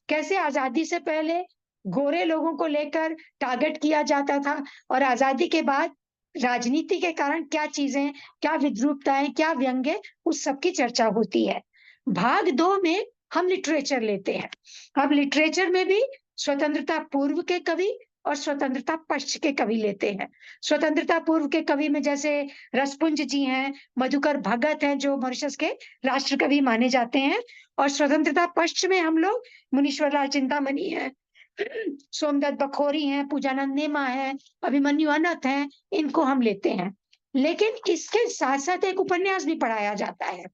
कैसे आजादी से पहले गोरे लोगों को लेकर टारगेट किया जाता था, और आजादी के बाद राजनीति के कारण क्या चीजें, क्या विद्रूपताएं, क्या व्यंग्य, उस सब की चर्चा होती है। भाग 2 में हम लिटरेचर लेते हैं। अब लिटरेचर में भी स्वतंत्रता पूर्व के कवि और स्वतंत्रता पश्च के कवि लेते हैं। स्वतंत्रता पूर्व के कवि में जैसे रसपुंज जी हैं, मधुकर भगत हैं, जो मॉरिशस के राष्ट्र कवि माने जाते हैं, और स्वतंत्रता पश्च में हम लोग मुनीश्वर लाल चिंतामणि हैं, सोमदत्त बखोरी हैं, पूजानंद नेमा है, अभिमन्यु अनंत हैं, इनको हम लेते हैं। लेकिन इसके साथ साथ एक उपन्यास भी पढ़ाया जाता है।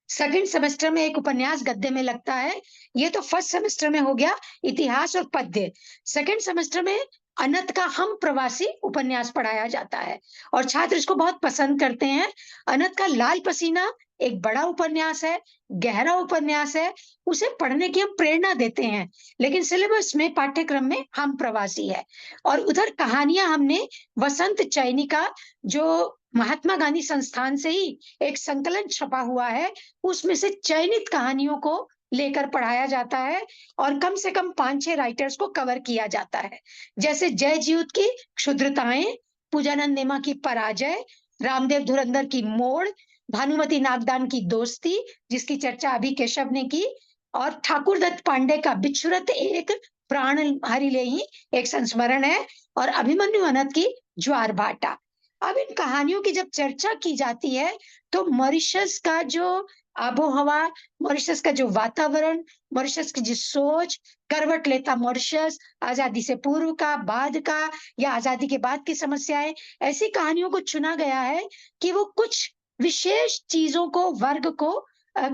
सेकंड सेमेस्टर में एक उपन्यास गद्य में लगता है। ये तो फर्स्ट सेमेस्टर में हो गया इतिहास और पद्य। सेकंड सेमेस्टर में अनंत का हम प्रवासी उपन्यास पढ़ाया जाता है, और छात्र इसको बहुत पसंद करते हैं। अनंत का लाल पसीना एक बड़ा उपन्यास है, गहरा उपन्यास है, उसे पढ़ने की हम प्रेरणा देते हैं, लेकिन सिलेबस में, पाठ्यक्रम में हम प्रवासी है। और उधर कहानियां हमने वसंत चैनी का, जो महात्मा गांधी संस्थान से ही एक संकलन छपा हुआ है, उसमें से चयनित कहानियों को लेकर पढ़ाया जाता है, और कम से कम 5-6 राइटर्स को कवर किया जाता है, जैसे जयजीत की क्षुद्रताएं, पूजानंद नेमा की पराजय, रामदेव धुरंधर की मोड़, भानुमति नागदान की दोस्ती, जिसकी चर्चा अभी केशव ने की, और ठाकुर दत्त पांडे का बिछुरत एक प्राण हरि लेहि एक संस्मरण है, और अभिमन्यु अनंत की ज्वार भाटा। अब इन कहानियों की जब चर्चा की जाती है, तो मॉरिशस का जो आबोहवा, मॉरिशस का जो वातावरण, मॉरिशस की जो सोच, करवट लेता मॉरिशस, आजादी से पूर्व का, बाद का, या आजादी के बाद की समस्याएं, ऐसी कहानियों को चुना गया है कि वो कुछ विशेष चीजों को, वर्ग को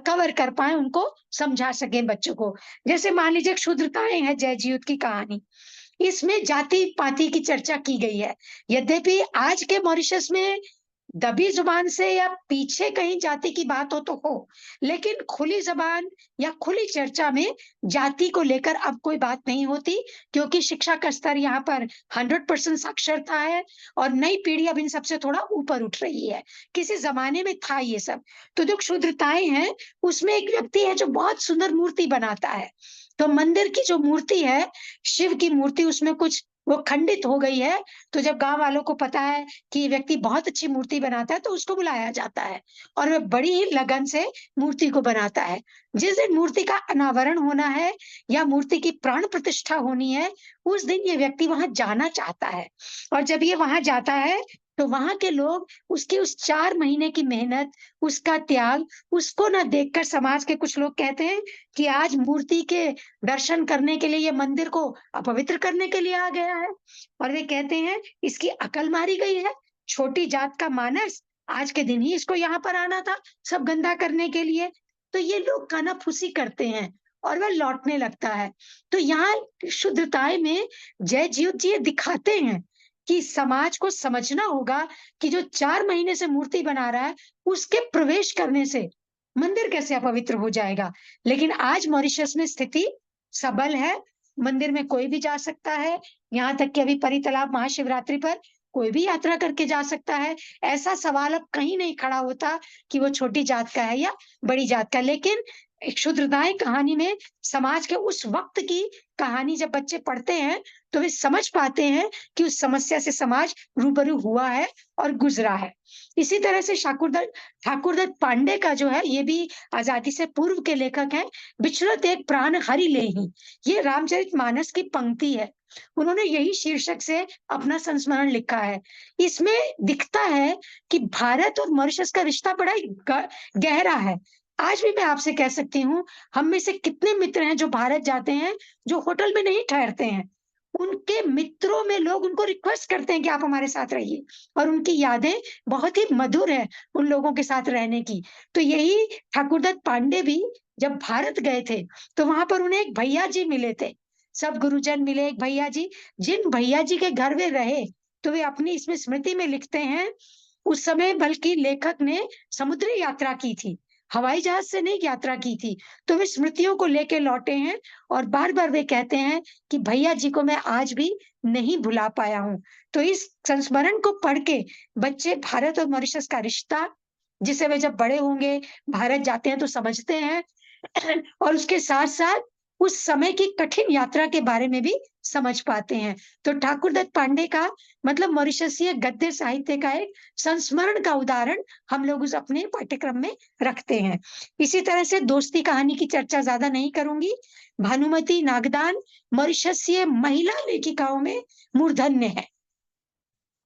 कवर कर पाए, उनको समझा सके बच्चों को। जैसे मान लीजिए क्षुद्रताएं है जयजीत की कहानी, इसमें जाति पाति की चर्चा की गई है। यद्यपि आज के मॉरिशस में दबी जुबान से या पीछे कहीं जाति की बात हो तो हो, लेकिन खुली जबान या खुली चर्चा में जाति को लेकर अब कोई बात नहीं होती, क्योंकि शिक्षा का स्तर यहाँ पर 100% साक्षरता है, और नई पीढ़ी अब इन सबसे थोड़ा ऊपर उठ रही है। किसी जमाने में था ये सब। तो जो क्षुद्रताएं हैं, उसमें एक व्यक्ति है जो बहुत सुंदर मूर्ति बनाता है। तो मंदिर की जो मूर्ति है, शिव की मूर्ति, उसमें कुछ वो खंडित हो गई है। तो जब गांव वालों को पता है कि ये व्यक्ति बहुत अच्छी मूर्ति बनाता है तो उसको बुलाया जाता है और वह बड़ी ही लगन से मूर्ति को बनाता है। जिस दिन मूर्ति का अनावरण होना है या मूर्ति की प्राण प्रतिष्ठा होनी है, उस दिन ये व्यक्ति वहां जाना चाहता है। और जब ये वहां जाता है तो वहां के लोग उसकी उस 4 महीने की मेहनत, उसका त्याग, उसको ना देखकर समाज के कुछ लोग कहते हैं कि आज मूर्ति के दर्शन करने के लिए ये मंदिर को अपवित्र करने के लिए आ गया है। और वे कहते हैं इसकी अकल मारी गई है, छोटी जात का मानस, आज के दिन ही इसको यहाँ पर आना था सब गंदा करने के लिए। तो ये लोग कानाफूसी करते हैं और वह लौटने लगता है। तो यहाँ शुद्धताएं में जयजीत जी ये दिखाते हैं कि समाज को समझना होगा कि जो 4 महीने से मूर्ति बना रहा है, उसके प्रवेश करने से मंदिर कैसे अपवित्र हो जाएगा। लेकिन आज मॉरिशस में स्थिति सबल है, मंदिर में कोई भी जा सकता है। यहाँ तक कि अभी परी तालाब महाशिवरात्रि पर कोई भी यात्रा करके जा सकता है। ऐसा सवाल अब कहीं नहीं खड़ा होता कि वो छोटी जात का है या बड़ी जात का। लेकिन एक शुद्धताएं कहानी में समाज के उस वक्त की कहानी जब बच्चे पढ़ते हैं तो वे समझ पाते हैं कि उस समस्या से समाज रूबरू हुआ है और गुजरा है। इसी तरह से ठाकुरदत्त पांडे का जो है, ये भी आजादी से पूर्व के लेखक हैं। बिछड़त एक प्राण हरि लेहि, ये रामचरितमानस की पंक्ति है। उन्होंने यही शीर्षक से अपना संस्मरण लिखा है। इसमें दिखता है कि भारत और मॉरिशस का रिश्ता बड़ा ही गहरा है। आज भी मैं आपसे कह सकती हूँ, हम में से कितने मित्र हैं जो भारत जाते हैं, जो होटल में नहीं ठहरते हैं। उनके मित्रों में लोग उनको रिक्वेस्ट करते हैं कि आप हमारे साथ रहिए, और उनकी यादें बहुत ही मधुर है उन लोगों के साथ रहने की। तो यही ठाकुरदत्त पांडे भी जब भारत गए थे तो वहां पर उन्हें एक भैया जी मिले थे। सब गुरुजन मिले, एक भैया जी, जिन भैया जी के घर वे रहे, तो वे अपनी इसमें स्मृति में लिखते हैं, उस समय बल्कि लेखक ने समुद्री यात्रा की थी, हवाई जहाज से नहीं यात्रा की थी। तो वे स्मृतियों को लेके लौटे हैं और बार बार वे कहते हैं कि भैया जी को मैं आज भी नहीं भुला पाया हूं। तो इस संस्मरण को पढ़ के बच्चे भारत और मॉरिशस का रिश्ता, जिसे वे जब बड़े होंगे भारत जाते हैं तो समझते हैं, और उसके साथ साथ उस समय की कठिन यात्रा के बारे में भी समझ पाते हैं। तो ठाकुरदत्त पांडे का मतलब मॉरिशसीय गद्य साहित्य का एक संस्मरण का उदाहरण हम लोग उस अपने पाठ्यक्रम में रखते हैं। इसी तरह से दोस्ती कहानी की चर्चा ज्यादा नहीं करूंगी। भानुमति नागदान मॉरिशसीय महिला लेखिकाओं में मूर्धन्य है।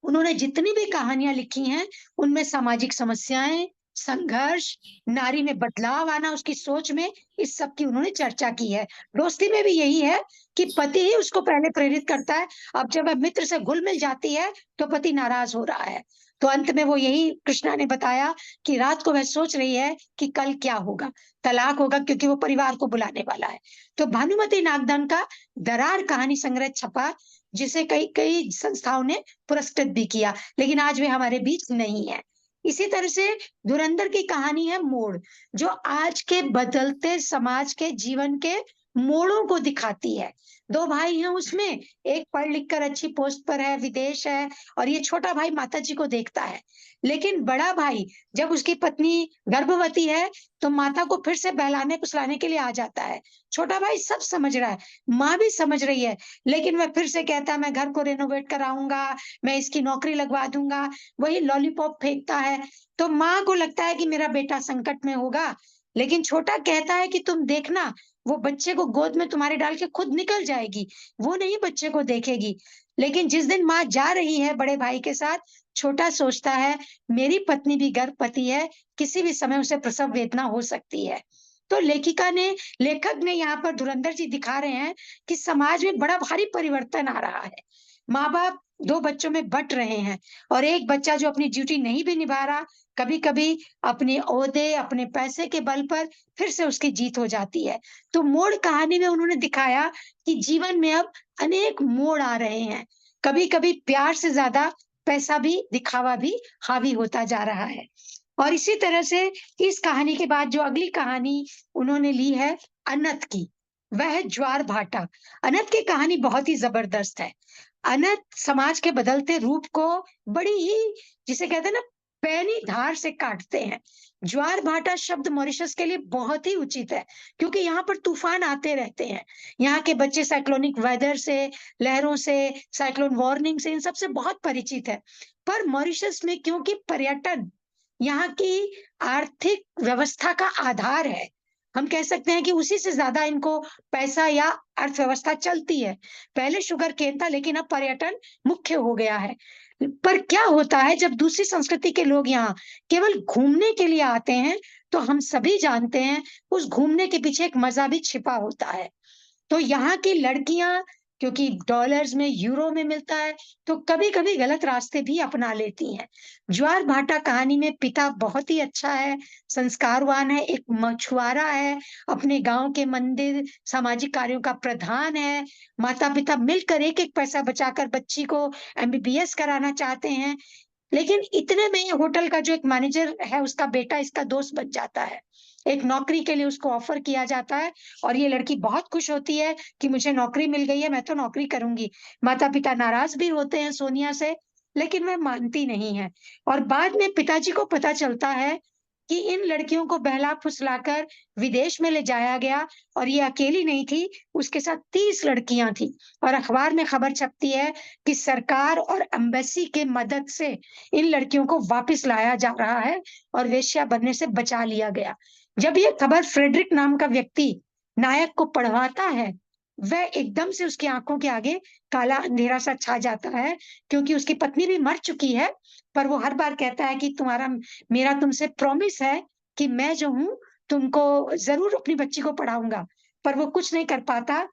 उन्होंने जितनी भी कहानियां लिखी हैं उनमें सामाजिक समस्याएं, संघर्ष, नारी में बदलाव आना उसकी सोच में, इस सब की उन्होंने चर्चा की है। दोस्ती में भी यही है कि पति ही उसको पहले प्रेरित करता है। अब जब वह मित्र से घुल मिल जाती है तो पति नाराज हो रहा है, तो अंत में वो यही कृष्णा ने बताया कि रात को वह सोच रही है कि कल क्या होगा, तलाक होगा, क्योंकि वो परिवार को बुलाने वाला है। तो भानुमति नागदान का दरार कहानी संग्रह छपा, जिसे कई कई संस्थाओं ने पुरस्कृत भी किया, लेकिन आज वे हमारे बीच नहीं है। इसी तरह से धुरंधर की कहानी है मोड़, जो आज के बदलते समाज के जीवन के मोड़ों को दिखाती है। 2 भाई हैं उसमें, एक पढ़ लिख कर अच्छी पोस्ट पर है, विदेश है, और ये छोटा भाई माताजी को देखता है। लेकिन बड़ा भाई जब उसकी पत्नी गर्भवती है तो माता को फिर से बहलाने फुसलाने के लिए आ जाता है। छोटा भाई सब समझ रहा है, माँ भी समझ रही है, लेकिन वह फिर से कहता है मैं घर को रेनोवेट कराऊंगा, मैं इसकी नौकरी लगवा दूंगा, वही लॉलीपॉप फेंकता है। तो माँ को लगता है कि मेरा बेटा संकट में होगा, लेकिन छोटा कहता है कि तुम देखना, वो बच्चे को गोद में तुम्हारे डाल के खुद निकल जाएगी, वो नहीं बच्चे को देखेगी। लेकिन जिस दिन माँ जा रही है बड़े भाई के साथ, छोटा सोचता है मेरी पत्नी भी गर्भवती है, किसी भी समय उसे प्रसव वेदना हो सकती है। तो लेखक ने यहाँ पर धुरंधर जी दिखा रहे हैं कि समाज में बड़ा भारी परिवर्तन आ रहा है। माँ बाप 2 बच्चों में बंट रहे हैं, और एक बच्चा जो अपनी ड्यूटी नहीं भी निभा रहा, कभी कभी अपने ओहदे, अपने पैसे के बल पर फिर से उसकी जीत हो जाती है। तो मोड़ कहानी में उन्होंने दिखाया कि जीवन में अब अनेक मोड़ आ रहे हैं, कभी कभी प्यार से ज्यादा पैसा भी, दिखावा भी हावी होता जा रहा है। और इसी तरह से इस कहानी के बाद जो अगली कहानी उन्होंने ली है अनंत की, वह है ज्वार भाटा। अनंत की कहानी बहुत ही जबरदस्त है। अनंत समाज के बदलते रूप को बड़ी ही, जिसे कहते हैं ना, पैनी धार से काटते हैं। ज्वार भाटा शब्द मॉरिशस के लिए बहुत ही उचित है, क्योंकि यहाँ पर तूफान आते रहते हैं। यहाँ के बच्चे साइक्लोनिक वेदर से, लहरों से, साइक्लोन वार्निंग से, इन सब से बहुत परिचित है। पर मॉरिशस में क्योंकि पर्यटन यहाँ की आर्थिक व्यवस्था का आधार है, हम कह सकते हैं कि उसी से ज्यादा इनको पैसा या अर्थव्यवस्था चलती है। पहले शुगर केन था, लेकिन अब पर्यटन मुख्य हो गया है। पर क्या होता है जब दूसरी संस्कृति के लोग यहाँ केवल घूमने के लिए आते हैं, तो हम सभी जानते हैं उस घूमने के पीछे एक मजा भी छिपा होता है। तो यहाँ की लड़कियां, क्योंकि डॉलर्स में, यूरो में मिलता है, तो कभी कभी गलत रास्ते भी अपना लेती हैं। ज्वार भाटा कहानी में पिता बहुत ही अच्छा है, संस्कारवान है, एक मछुआरा है, अपने गांव के मंदिर, सामाजिक कार्यों का प्रधान है। माता पिता मिलकर एक एक पैसा बचाकर बच्ची को एमबीबीएस कराना चाहते हैं। लेकिन इतने में होटल का जो एक मैनेजर है, उसका बेटा इसका दोस्त बन जाता है। एक नौकरी के लिए उसको ऑफर किया जाता है और ये लड़की बहुत खुश होती है कि मुझे नौकरी मिल गई है, मैं तो नौकरी करूंगी। माता पिता नाराज भी होते हैं सोनिया से, लेकिन वह मानती नहीं है। और बाद में पिताजी को पता चलता है कि इन लड़कियों को बहला फुसलाकर विदेश में ले जाया गया, और ये अकेली नहीं थी, उसके साथ 30 लड़कियां थी। और अखबार में खबर छपती है कि सरकार और एम्बेसी के मदद से इन लड़कियों को वापस लाया जा रहा है और वेश्या बनने से बचा लिया गया। जब ये खबर फ्रेडरिक नाम का व्यक्ति नायक को पढ़वाता है, वह एकदम से उसकी आंखों के आगे काला अंधेरा सा छा जाता है, क्योंकि उसकी पत्नी भी मर चुकी है। पर वो हर बार कहता है कि मेरा तुमसे प्रॉमिस है कि मैं जो हूँ तुमको जरूर अपनी बच्ची को पढ़ाऊंगा, पर वो कुछ नहीं कर पाता।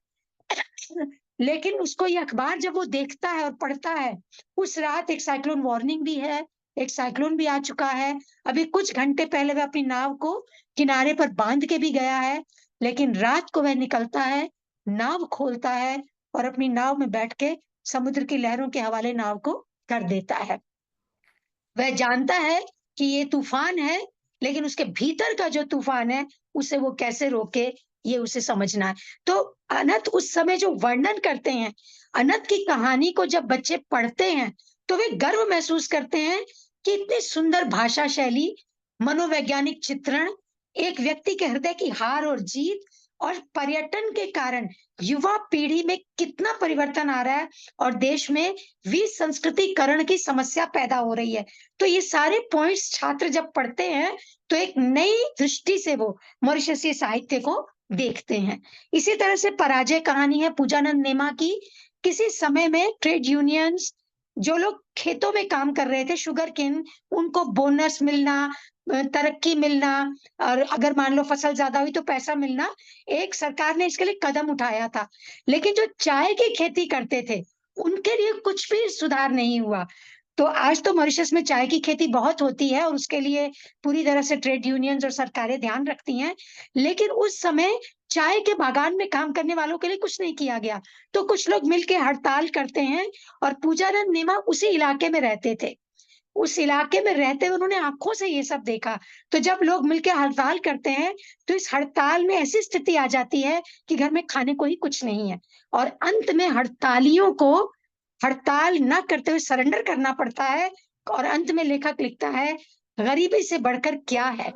लेकिन उसको ये अखबार जब वो देखता है और पढ़ता है, उस रात एक साइक्लोन वार्निंग भी है, एक साइक्लोन भी आ चुका है। अभी कुछ घंटे पहले वह अपनी नाव को किनारे पर बांध के भी गया है, लेकिन रात को वह निकलता है, नाव खोलता है और अपनी नाव में बैठ के समुद्र की लहरों के हवाले नाव को कर देता है। वह जानता है कि ये तूफान है, लेकिन उसके भीतर का जो तूफान है उसे वो कैसे रोके, ये उसे समझना है। तो अनंत उस समय जो वर्णन करते हैं, अनंत की कहानी को जब बच्चे पढ़ते हैं तो वे गर्व महसूस करते हैं कि इतनी सुंदर भाषा शैली, मनोवैज्ञानिक चित्रण, एक व्यक्ति के हृदय की हार और जीत, और पर्यटन के कारण युवा पीढ़ी में कितना परिवर्तन आ रहा है और देश में विसंस्कृतिकरण की समस्या पैदा हो रही है। तो ये सारे पॉइंट्स छात्र जब पढ़ते हैं तो एक नई दृष्टि से वो मॉरिशसीय साहित्य को देखते हैं। इसी तरह से पराजय कहानी है पूजानंद नेमा की। किसी समय में ट्रेड यूनियंस, जो लोग खेतों में काम कर रहे थे, शुगर केन, उनको बोनस मिलना, तरक्की मिलना, और अगर मान लो फसल ज्यादा हुई तो पैसा मिलना, एक सरकार ने इसके लिए कदम उठाया था। लेकिन जो चाय की खेती करते थे उनके लिए कुछ भी सुधार नहीं हुआ। तो आज तो मॉरिशस में चाय की खेती बहुत होती है और उसके लिए पूरी तरह से ट्रेड यूनियंस और सरकारें ध्यान रखती हैं, लेकिन उस समय चाय के बागान में काम करने वालों के लिए कुछ नहीं किया गया। तो कुछ लोग मिलके हड़ताल करते हैं, और पूजानंद नेमा उसी इलाके में रहते थे। उस इलाके में रहते हुए उन्होंने आंखों से ये सब देखा। तो जब लोग मिलके हड़ताल करते हैं तो इस हड़ताल में ऐसी स्थिति आ जाती है कि घर में खाने को ही कुछ नहीं है, और अंत में हड़तालियों को हड़ताल न करते हुए सरेंडर करना पड़ता है। और अंत में लेखक लिखता है, गरीबी से बढ़कर क्या है,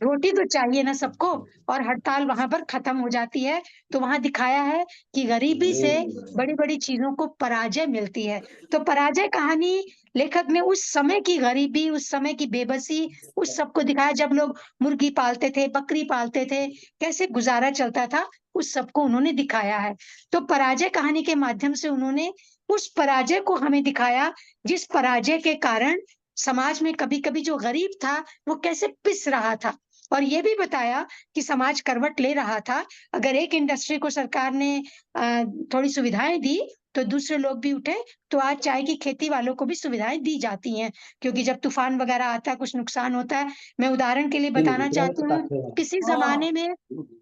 रोटी तो चाहिए ना सबको, और हड़ताल वहां पर खत्म हो जाती है। तो वहां दिखाया है कि गरीबी से बड़ी बड़ी चीजों को पराजय मिलती है। तो पराजय कहानी लेखक ने उस समय की गरीबी, उस समय की बेबसी, उस सबको दिखाया। जब लोग मुर्गी पालते थे, बकरी पालते थे, कैसे गुजारा चलता था, उस सबको उन्होंने दिखाया है। तो पराजय कहानी के माध्यम से उन्होंने उस पराजय को हमें दिखाया, जिस पराजय के कारण समाज में कभी कभी जो गरीब था वो कैसे पिस रहा था। और ये भी बताया कि समाज करवट ले रहा था। अगर एक इंडस्ट्री को सरकार ने थोड़ी सुविधाएं दी तो दूसरे लोग भी उठे। तो आज चाय की खेती वालों को भी सुविधाएं दी जाती हैं, क्योंकि जब तूफान वगैरह आता है, कुछ नुकसान होता है। मैं उदाहरण के लिए बताना चाहती हूँ, किसी जमाने में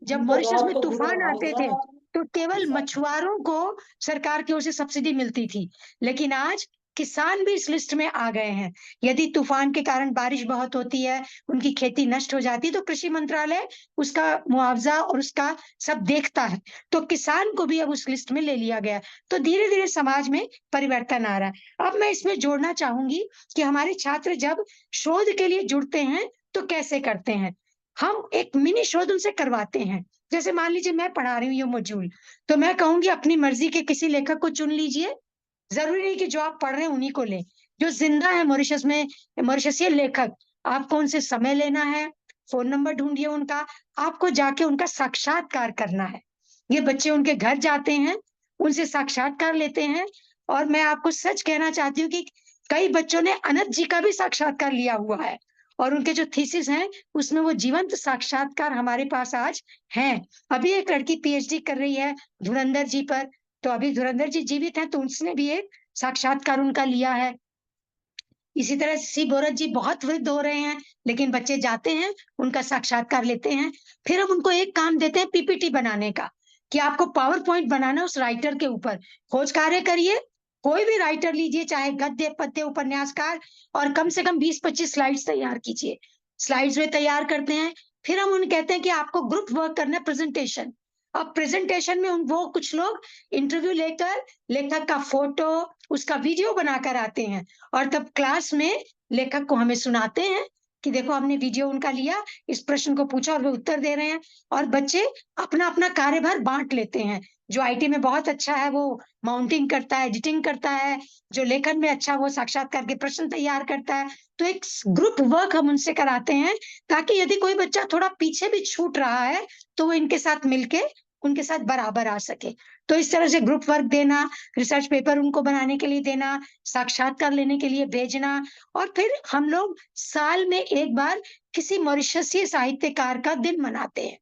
जब मॉरिशस में तूफान आते थे तो केवल मछुआरों को सरकार की ओर से सब्सिडी मिलती थी, लेकिन आज किसान भी इस लिस्ट में आ गए हैं। यदि तूफान के कारण बारिश बहुत होती है, उनकी खेती नष्ट हो जाती है, तो कृषि मंत्रालय उसका मुआवजा और उसका सब देखता है। तो किसान को भी अब उस लिस्ट में ले लिया गया है। तो धीरे धीरे समाज में परिवर्तन आ रहा है। अब मैं इसमें जोड़ना चाहूंगी कि हमारे छात्र जब शोध के लिए जुड़ते हैं तो कैसे करते हैं। हम एक मिनी शोध उनसे करवाते हैं। जैसे मान लीजिए मैं पढ़ा रही हूँ ये मॉड्यूल, तो मैं कहूंगी अपनी मर्जी के किसी लेखक को चुन लीजिए। जरूरी नहीं कि जो आप पढ़ रहे हैं उन्हीं को लें। जो जिंदा है मॉरिशस में, मॉरिशसीय लेखक, आपको उनसे समय लेना है, फोन नंबर ढूंढिए उनका, आपको जाके उनका साक्षात्कार करना है। ये बच्चे उनके घर जाते हैं, उनसे साक्षात्कार लेते हैं। और मैं आपको सच कहना चाहती हूँ कि कई बच्चों ने अनंत जी का भी साक्षात्कार लिया हुआ है, और उनके जो थीसिस हैं उसमें वो जीवंत साक्षात्कार हमारे पास आज हैं। अभी एक लड़की पीएचडी कर रही है धुरंधर जी पर, तो अभी धुरंधर जी जीवित हैं, तो उसने भी एक साक्षात्कार उनका लिया है। इसी तरह सी बोरत जी बहुत वृद्ध हो रहे हैं, लेकिन बच्चे जाते हैं, उनका साक्षात्कार लेते हैं। फिर हम उनको एक काम देते हैं पीपीटी बनाने का, कि आपको पावर पॉइंट बनाना उस राइटर के ऊपर। खोज कार्य करिए, कोई भी राइटर लीजिए, चाहे गद्य पद्य उपन्यासकार, और कम से कम 20-25 स्लाइड्स तैयार कीजिए। स्लाइड्स वे तैयार करते हैं। फिर हम उन्हें कहते हैं कि आपको ग्रुप वर्क करना है, प्रेजेंटेशन। अब प्रेजेंटेशन में वो कुछ लोग इंटरव्यू लेकर लेखक का फोटो, उसका वीडियो बनाकर आते हैं, और तब क्लास में लेखक को हमें सुनाते हैं कि देखो हमने वीडियो उनका लिया, इस प्रश्न को पूछा और वे उत्तर दे रहे हैं। और बच्चे अपना अपना कार्यभार बांट लेते हैं। जो आईटी में बहुत अच्छा है वो माउंटिंग करता है, एडिटिंग करता है। जो लेखन में अच्छा वो साक्षात्कार के प्रश्न तैयार करता है। तो एक ग्रुप वर्क हम उनसे कराते हैं, ताकि यदि कोई बच्चा थोड़ा पीछे भी छूट रहा है तो वो इनके साथ मिलके उनके साथ बराबर आ सके। तो इस तरह से ग्रुप वर्क देना, रिसर्च पेपर उनको बनाने के लिए देना, साक्षात्कार लेने के लिए भेजना, और फिर हम लोग साल में एक बार किसी मॉरिशसीय साहित्यकार का दिन मनाते हैं,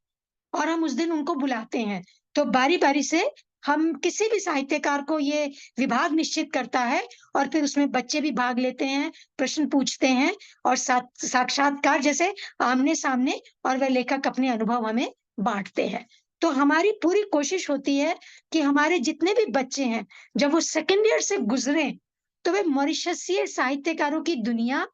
और हम उस दिन उनको बुलाते हैं। तो बारी-बारी से हम किसी भी साहित्यकार को ये विभाग निश्चित करता है, और फिर उसमें बच्चे भी भाग लेते हैं, प्रश्न पूछते हैं, और साक्षात्कार जैसे आमने-सामने, और वह लेखक अपने अनुभव हमें बाँटते हैं। तो हमारी पूरी कोशिश होती है कि हमारे जितने भी बच्चे हैं, जब वो सेकंड ईयर से गुज़रे, तो वे मॉरिशसीय साहित्यकारों की दुनिया,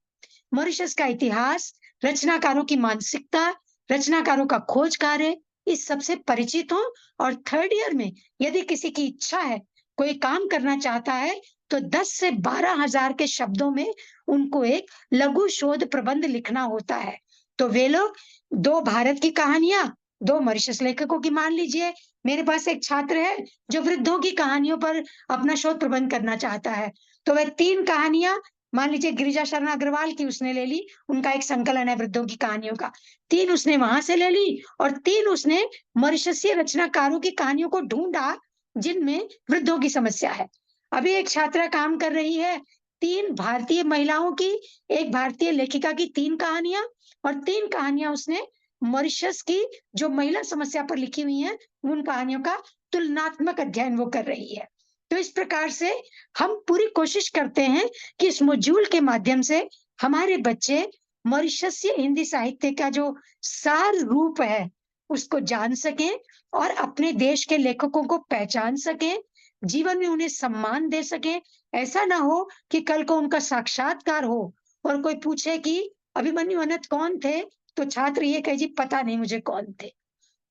मॉरिशस का इतिहास, रचनाकारों की मानसिकता, रचनाकारों का खोज कार्य, इस सबसे परिचित हों। और थर्ड ईयर में यदि किसी की इच्छा है, कोई काम करना चाहता है, तो 10 से 12,000 के शब्दों में उनको एक लघु शोध प्रबंध लिखना होता है। तो वे लोग 2 भारत की कहानियां, 2 मॉरिशस लेखकों की, मान लीजिए मेरे पास एक छात्र है जो वृद्धों की कहानियों पर अपना शोध प्रबंध करना चाहता है, तो वह 3 कहानियां, मान लीजिए गिरिजा शरण अग्रवाल की उसने ले ली, उनका एक संकलन है वृद्धों की कहानियों का, 3 उसने वहां से ले ली, और 3 उसने मॉरिशसीय रचनाकारों की कहानियों को ढूंढा जिनमें वृद्धों की समस्या है। अभी एक छात्रा काम कर रही है 3 भारतीय महिलाओं की, एक भारतीय लेखिका की 3 कहानियां, और 3 कहानियां उसने मॉरिशस की जो महिला समस्या पर लिखी हुई हैं, उन कहानियों का तुलनात्मक अध्ययन वो कर रही है। तो इस प्रकार से हम पूरी कोशिश करते हैं कि इस मॉड्यूल के माध्यम से हमारे बच्चे मॉरिशसीय हिंदी साहित्य का जो सार रूप है उसको जान सकें, और अपने देश के लेखकों को पहचान सकें, जीवन में उन्हें सम्मान दे सकें। ऐसा ना हो कि कल को उनका साक्षात्कार हो और कोई पूछे कि अभिमन्यु अनंत कौन थे, तो छात्र ये कहे जी पता नहीं मुझे कौन थे।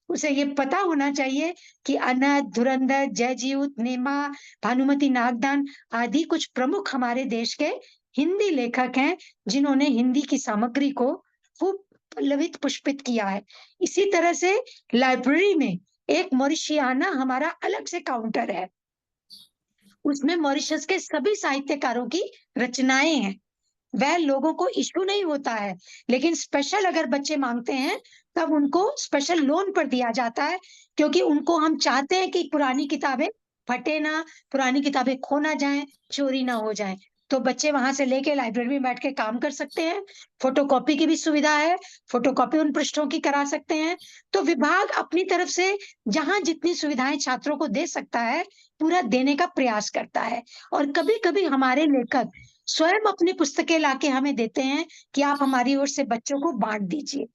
उसे ये पता होना चाहिए कि अनंत, धुरंधर, जयजीत, नेमा, भानुमति नागदान आदि कुछ प्रमुख हमारे देश के हिंदी लेखक हैं, जिन्होंने हिंदी की सामग्री को खूब पल्लवित पुष्पित किया है। इसी तरह से लाइब्रेरी में एक मॉरिशियाना हमारा अलग से काउंटर है, उसमें मॉरिशस के सभी साहित्यकारों की रचनाएं हैं। वह लोगों को इश्यू नहीं होता है, लेकिन स्पेशल अगर बच्चे मांगते हैं तब उनको स्पेशल लोन पर दिया जाता है, क्योंकि उनको हम चाहते हैं कि पुरानी किताबें फटे ना, पुरानी किताबें खो ना जाएं, चोरी ना हो जाएं। तो बच्चे वहां से लेके लाइब्रेरी में बैठ के काम कर सकते हैं। फोटोकॉपी की भी सुविधा है, फोटोकॉपी उन पृष्ठों की करा सकते हैं। तो विभाग अपनी तरफ से जहां जितनी सुविधाएं छात्रों को दे सकता है, पूरा देने का प्रयास करता है। और कभी कभी हमारे लेखक स्वयं अपनी पुस्तकें लाके हमें देते हैं कि आप हमारी ओर से बच्चों को बांट दीजिए।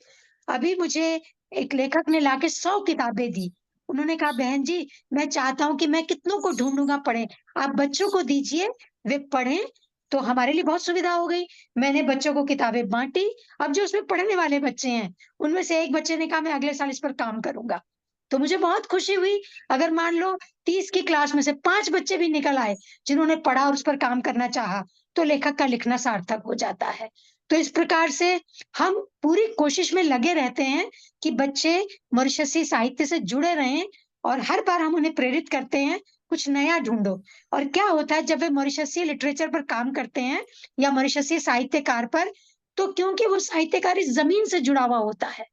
अभी मुझे एक लेखक ने लाके 100 किताबें दी, उन्होंने कहा बहन जी मैं चाहता हूं कि मैं कितनों को ढूंढूंगा पढ़े, आप बच्चों को दीजिए वे पढ़ें तो हमारे लिए बहुत सुविधा हो गई। मैंने बच्चों को किताबें बांटी। अब जो उसमें पढ़ने वाले बच्चे हैं उनमें से एक बच्चे ने कहा मैं अगले साल इस पर काम करूंगा। तो मुझे बहुत खुशी हुई। अगर मान लो 30 की क्लास में से 5 बच्चे भी निकल आए जिन्होंने पढ़ा और उस पर काम करना चाहा, तो लेखक का लिखना सार्थक हो जाता है। तो इस प्रकार से हम पूरी कोशिश में लगे रहते हैं कि बच्चे मॉरिशसीय साहित्य से जुड़े रहें और हर बार हम उन्हें प्रेरित करते हैं कुछ नया ढूंढो। और क्या होता है जब वे मॉरिशसीय लिटरेचर पर काम करते हैं या मॉरिशसीय साहित्यकार पर, तो क्योंकि वो साहित्यकार इस जमीन से जुड़ा हुआ होता है,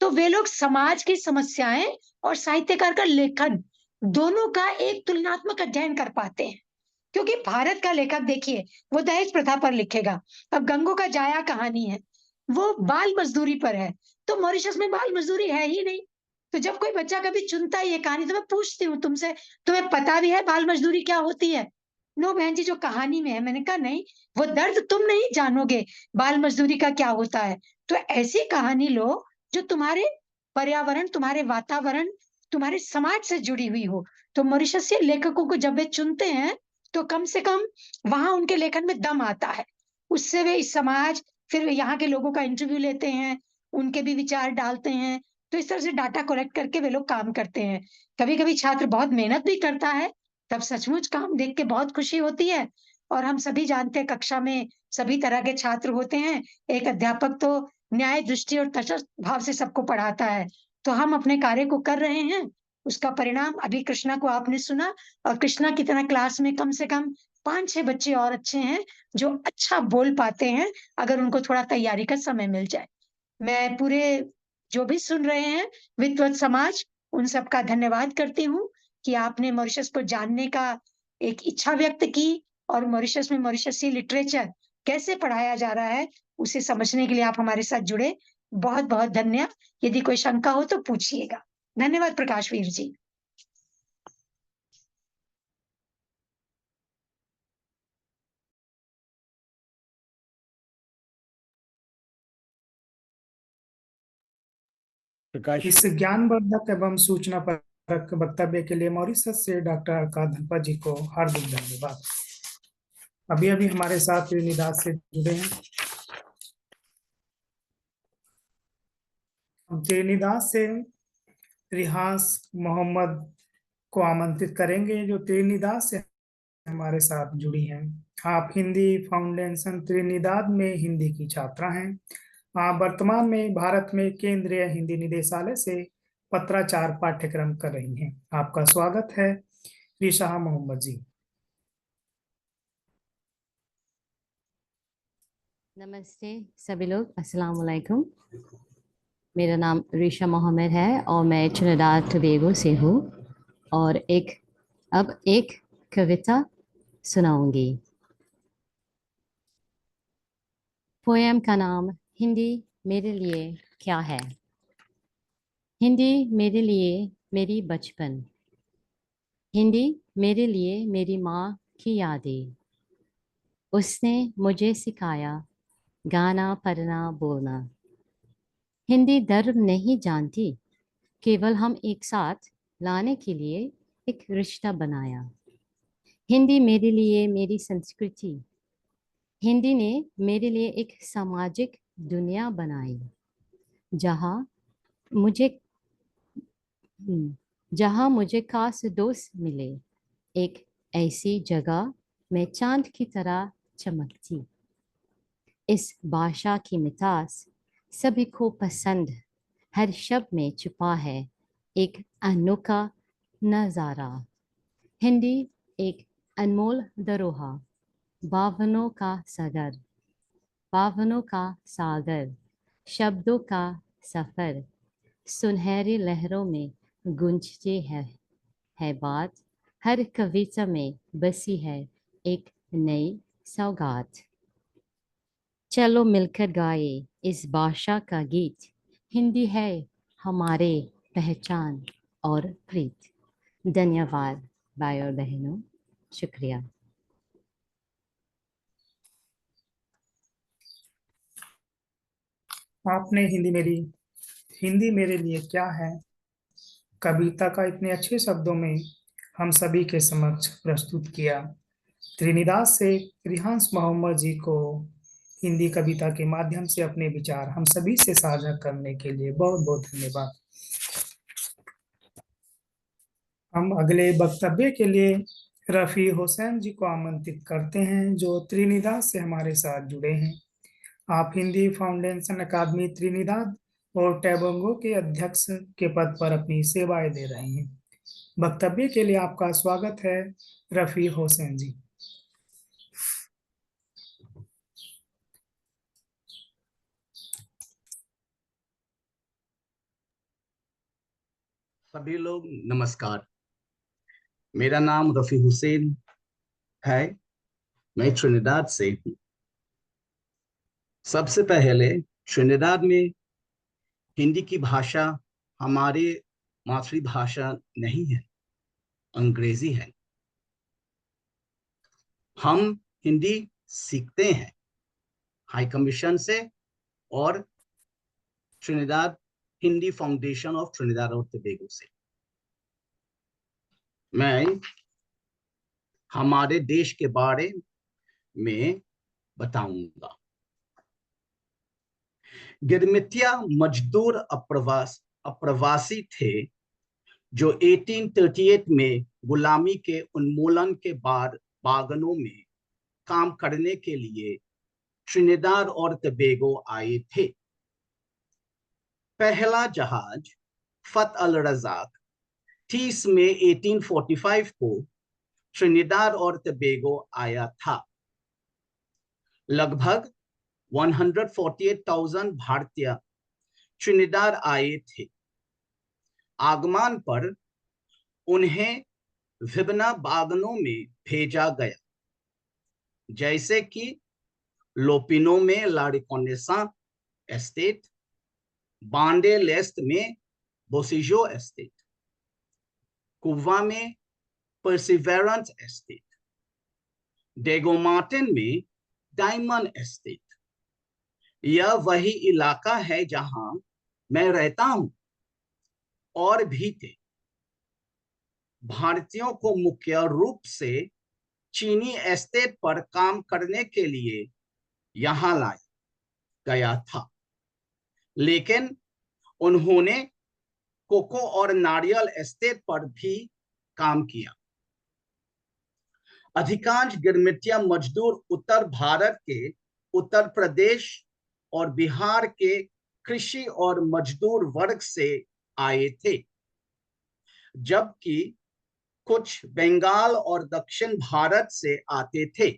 तो वे लोग समाज की समस्याएं और साहित्यकार का लेखन दोनों का एक तुलनात्मक अध्ययन कर पाते हैं। क्योंकि भारत का लेखक देखिए वो दहेज प्रथा पर लिखेगा। अब गंगो का जाया कहानी है, वो बाल मजदूरी पर है, तो मॉरिशस में बाल मजदूरी है ही नहीं। तो जब कोई बच्चा कभी चुनता है ये कहानी तो मैं पूछती हूँ तुमसे, तुम्हें पता भी है बाल मजदूरी क्या होती है? नो बहन जी जो कहानी में है। मैंने कहा नहीं, वो दर्द तुम नहीं जानोगे बाल मजदूरी का क्या होता है। तो ऐसी कहानी लो जो तुम्हारे पर्यावरण, तुम्हारे वातावरण, तुम्हारे समाज से जुड़ी हुई हो। तो मॉरिशसीय लेखकों को जब वे चुनते हैं तो कम से कम वहां उनके लेखन में दम आता है। उससे वे इस समाज, फिर यहाँ के लोगों का इंटरव्यू लेते हैं, उनके भी विचार डालते हैं। तो इस तरह से डाटा कलेक्ट करके वे लोग काम करते हैं। कभी कभी छात्र बहुत मेहनत भी करता है, तब सचमुच काम देख के बहुत खुशी होती है। और हम सभी जानते हैं कक्षा में सभी तरह के छात्र होते हैं। एक अध्यापक तो न्याय दृष्टि और तटस्थ भाव से सबको पढ़ाता है। तो हम अपने कार्य को कर रहे हैं, उसका परिणाम अभी कृष्णा को आपने सुना। और कृष्णा की तरह क्लास में कम से कम 5-6 बच्चे और अच्छे हैं जो अच्छा बोल पाते हैं अगर उनको थोड़ा तैयारी का समय मिल जाए। मैं पूरे जो भी सुन रहे हैं विद्वत समाज, उन सबका धन्यवाद करती हूँ कि आपने मॉरिशस को जानने का एक इच्छा व्यक्त की और मॉरिशस में मॉरिशसीय लिटरेचर कैसे पढ़ाया जा रहा है उसे समझने के लिए आप हमारे साथ जुड़े। बहुत बहुत धन्यवाद। यदि कोई शंका हो तो पूछिएगा। धन्यवाद प्रकाश वीर जी। प्रकाश इस ज्ञानवर्धक एवं सूचना परक वक्तव्य के लिए मॉरिशस से डॉक्टर अलका धनपा जी को हार्दिक धन्यवाद। अभी अभी हमारे साथ त्रिनिदाद से जुड़े हैं। हम त्रिनिदाद से रिहास मोहम्मद को आमंत्रित करेंगे जो त्रिनिदाद से हमारे साथ जुड़ी हैं। आप हिंदी फाउंडेशन त्रिनिदाद में हिंदी की छात्रा हैं। आप वर्तमान में भारत में केंद्रीय हिंदी निदेशालय से पत्राचार पाठ्यक्रम कर रही हैं। आपका स्वागत है रिशाह मोहम्मद जी। नमस्ते सभी लोग, अस्सलाम वालेकुम। मेरा नाम रीशा मोहम्मद है और मैं ट्रिनिडाद टोबैगो से हूँ और अब एक कविता सुनाऊंगी। पोएम का नाम हिंदी मेरे लिए क्या है। हिंदी मेरे लिए मेरी बचपन, हिंदी मेरे लिए मेरी माँ की यादें। उसने मुझे सिखाया गाना, पढ़ना, बोलना। हिंदी धर्म नहीं जानती, केवल हम एक साथ लाने के लिए एक रिश्ता बनाया। हिंदी मेरे लिए मेरी संस्कृति, हिंदी ने मेरे लिए एक सामाजिक दुनिया बनाई जहाँ मुझे खास दोस्त मिले। एक ऐसी जगह मैं चांद की तरह चमकती। इस भाषा की मिठास सभी को पसंद, हर शब्द में छुपा है एक अनोखा नजारा। हिंदी एक अनमोल धरोहर, भावनाओं का सागर, शब्दों का सफर। सुनहरी लहरों में गूंजती है बात, हर कविता में बसी है एक नई सौगात। चलो मिलकर गाए इस भाषा का गीत, हिंदी है हमारे पहचान और प्रीत। धन्यवाद भाई और बहनों, शुक्रिया। आपने हिंदी मेरे लिए क्या है कविता का इतने अच्छे शब्दों में हम सभी के समक्ष प्रस्तुत किया। त्रिनिदाद से रिहांस मोहम्मद जी को हिंदी कविता के माध्यम से अपने विचार हम सभी से साझा करने के लिए बहुत बहुत धन्यवाद। हम अगले वक्तव्य के लिए रफी हुसैन जी को आमंत्रित करते हैं, जो त्रिनिदाद से हमारे साथ जुड़े हैं। आप हिंदी फाउंडेशन अकादमी त्रिनिदाद और टैबोंगो के अध्यक्ष के पद पर अपनी सेवाएं दे रहे हैं। वक्तव्य के लिए आपका स्वागत है, रफी हुसैन जी। सभी लोग नमस्कार। मेरा नाम रफी हुसैन है, मैं ट्रिनिदाद से हूँ। सबसे पहले ट्रिनिदाद में हिंदी की भाषा हमारी मातृभाषा नहीं है, अंग्रेजी है। हम हिंदी सीखते हैं हाई कमीशन से और Trinidad Hindi foundation of Trinidad और टोबैगो से। मैं हमारे देश के बारे में बताऊंगा। गिरमिटिया मजदूर अप्रवासी थे जो 1838 में गुलामी के उन्मूलन के बाद बागानों में काम करने के लिए ट्रिनिदाद और टोबैगो आए थे। पहला जहाज फत अल रजाक 30 मई 1845 को ट्रिनिदाद और टोबैगो आया था। लगभग 148,000 भारतीय ट्रिनिदाद आए थे। आगमन पर उन्हें विभिन्न बागानों में भेजा गया, जैसे कि लोपिनो में लारिकोनेसा एस्टेट, बांडे लेस्ट में बोसिजो एस्टेट, कुवा में परसिवेरेंस एस्टेट, डेगो मार्टिन में डायमंड एस्टेट। यह वही इलाका है जहां मैं रहता हूं। और भी थे। भारतीयों को मुख्य रूप से चीनी एस्टेट पर काम करने के लिए यहां लाया गया था, लेकिन उन्होंने कोको और नारियल एस्टेट पर भी काम किया। अधिकांश गिरमिटिया मजदूर उत्तर भारत के उत्तर प्रदेश और बिहार के कृषि और मजदूर वर्ग से आए थे, जबकि कुछ बंगाल और दक्षिण भारत से आते थे।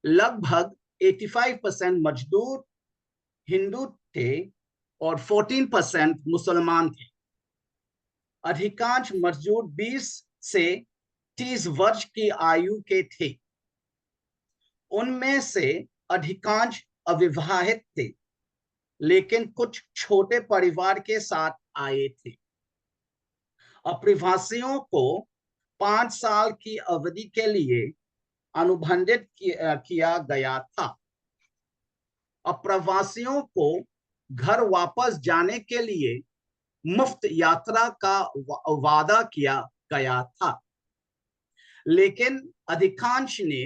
लगभग 85% मजदूर हिंदू थे और 14% मुसलमान थे। अधिकांश मजदूर 20 से 30 वर्ष की आयु के थे। उनमें से अधिकांश अविवाहित थे, लेकिन कुछ छोटे परिवार के साथ आए थे। अप्रवासियों को 5 साल की अवधि के लिए अनुबंधित किया गया था। अप्रवासियों को घर वापस जाने के लिए मुफ्त यात्रा का वादा किया गया था, लेकिन अधिकांश ने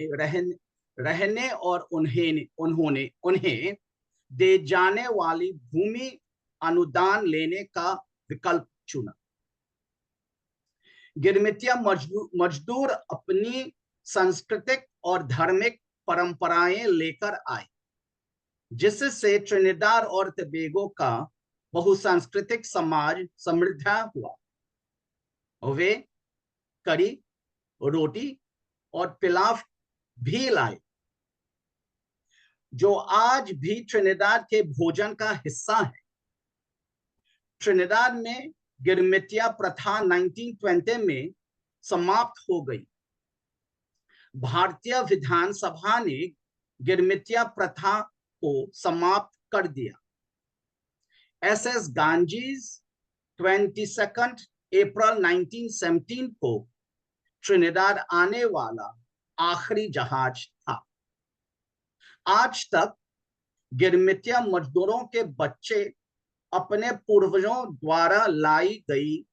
रहने और उन्हें दे जाने वाली भूमि अनुदान लेने का विकल्प चुना। गिरमिटिया मजदूर अपनी सांस्कृतिक और धार्मिक परंपराएं लेकर आए, जिससे ट्रिनिदाद और टोबैगो का बहुसांस्कृतिक समाज समृद्ध हुआ। वे करी, रोटी और पिलाव भी लाए, जो आज भी ट्रिनिदाद के भोजन का हिस्सा है। ट्रिनिदाद में गिरमिटिया प्रथा 1920 में समाप्त हो गई। भारतीय विधानसभा ने गिरमिटिया प्रथा को समाप्त कर दिया। SS गांजीज 22 अप्रैल 1917 को ट्रिनिदाद आने वाला आखिरी जहाज था। आज तक गिरमिटिया मजदूरों के बच्चे अपने पूर्वजों द्वारा लाई गई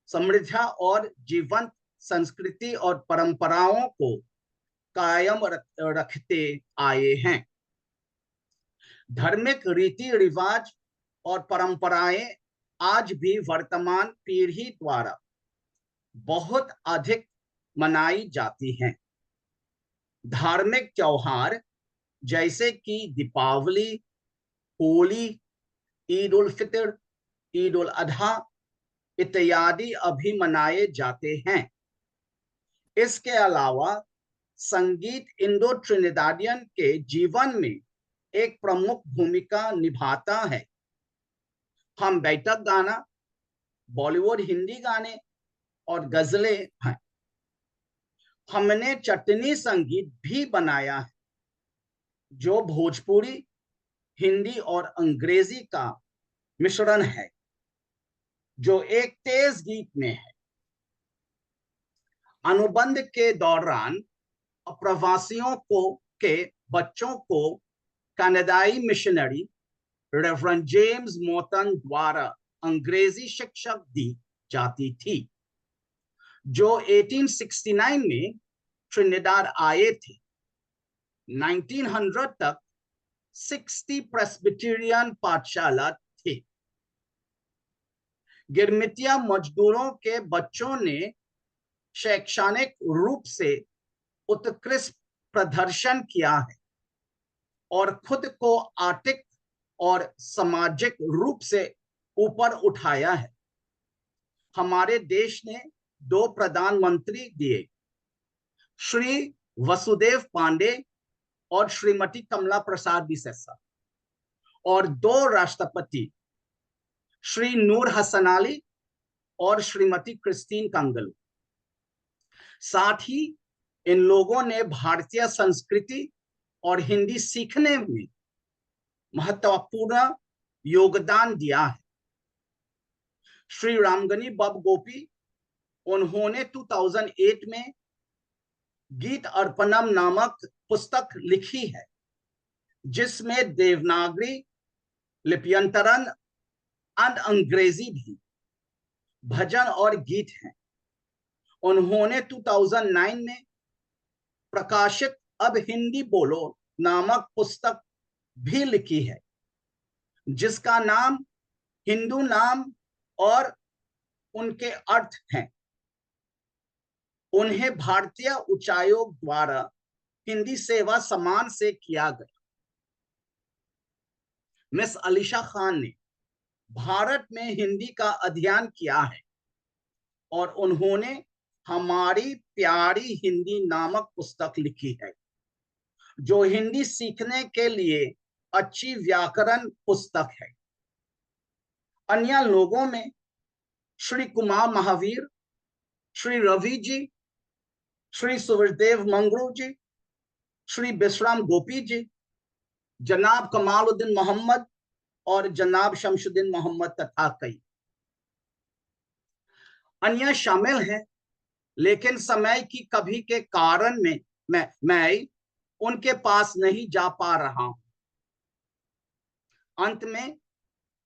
समृद्ध और जीवंत संस्कृति और परंपराओं को कायम रखते आए हैं। धार्मिक रीति रिवाज और परंपराएं आज भी वर्तमान पीढ़ी द्वारा बहुत अधिक मनाई जाती हैं। धार्मिक त्योहार जैसे कि दीपावली, होली, ईद उल फितर, ईद उल अधा इत्यादि अभी मनाए जाते हैं। इसके अलावा संगीत इंडो ट्रिनिडाडियन के जीवन में एक प्रमुख भूमिका निभाता है। हम बैठक गाना, बॉलीवुड हिंदी गाने और गजलें हैं। हमने चटनी संगीत भी बनाया है जो भोजपुरी, हिंदी और अंग्रेजी का मिश्रण है, जो एक तेज गीत में है। अनुबंध के दौरान प्रवासियों के बच्चों को कनाडाई मिशनरी रेवरेंड जेम्स मोटन द्वारा अंग्रेजी शिक्षा दी जाती थी, जो 1869 में ट्रिनिडाड आए थे। 1900 तक 60 प्रेस्बिटेरियन पाठशाला थे। गिरमिटिया मजदूरों के बच्चों ने शैक्षणिक रूप से उत्कृष्ट प्रदर्शन किया है और खुद को आर्थिक और सामाजिक रूप से ऊपर उठाया है। हमारे देश ने 2 प्रधानमंत्री दिए, श्री वसुदेव पांडे और श्रीमती कमला प्रसाद बिसेसा, और 2 राष्ट्रपति, श्री नूर हसन अली और श्रीमती क्रिस्टीन कंगलू। साथ ही इन लोगों ने भारतीय संस्कृति और हिंदी सीखने में महत्वपूर्ण योगदान दिया है। श्री रामगनी बब गोपी, उन्होंने 2008 में गीत अर्पणम नामक पुस्तक लिखी है, जिसमें देवनागरी लिप्यंतरण और अंग्रेजी भी भजन और गीत हैं। उन्होंने 2009 में प्रकाशित अब हिंदी बोलो नामक पुस्तक भी लिखी है, जिसका नाम हिंदू नाम और उनके अर्थ हैं। उन्हें भारतीय उच्चायोग द्वारा हिंदी सेवा सम्मान से किया गया। मिस अलीशा खान ने भारत में हिंदी का अध्ययन किया है और उन्होंने हमारी प्यारी हिंदी नामक पुस्तक लिखी है, जो हिंदी सीखने के लिए अच्छी व्याकरण पुस्तक है। अन्य लोगों में श्री कुमार महावीर, श्री रवि जी, श्री सुरदेव मंगरू जी, श्री विश्राम गोपी जी, जनाब कमालुद्दीन मोहम्मद और जनाब शमशुद्दीन मोहम्मद तथा कई अन्य शामिल हैं, लेकिन समय की कमी के कारण मैं उनके पास नहीं जा पा रहा हूं। अंत में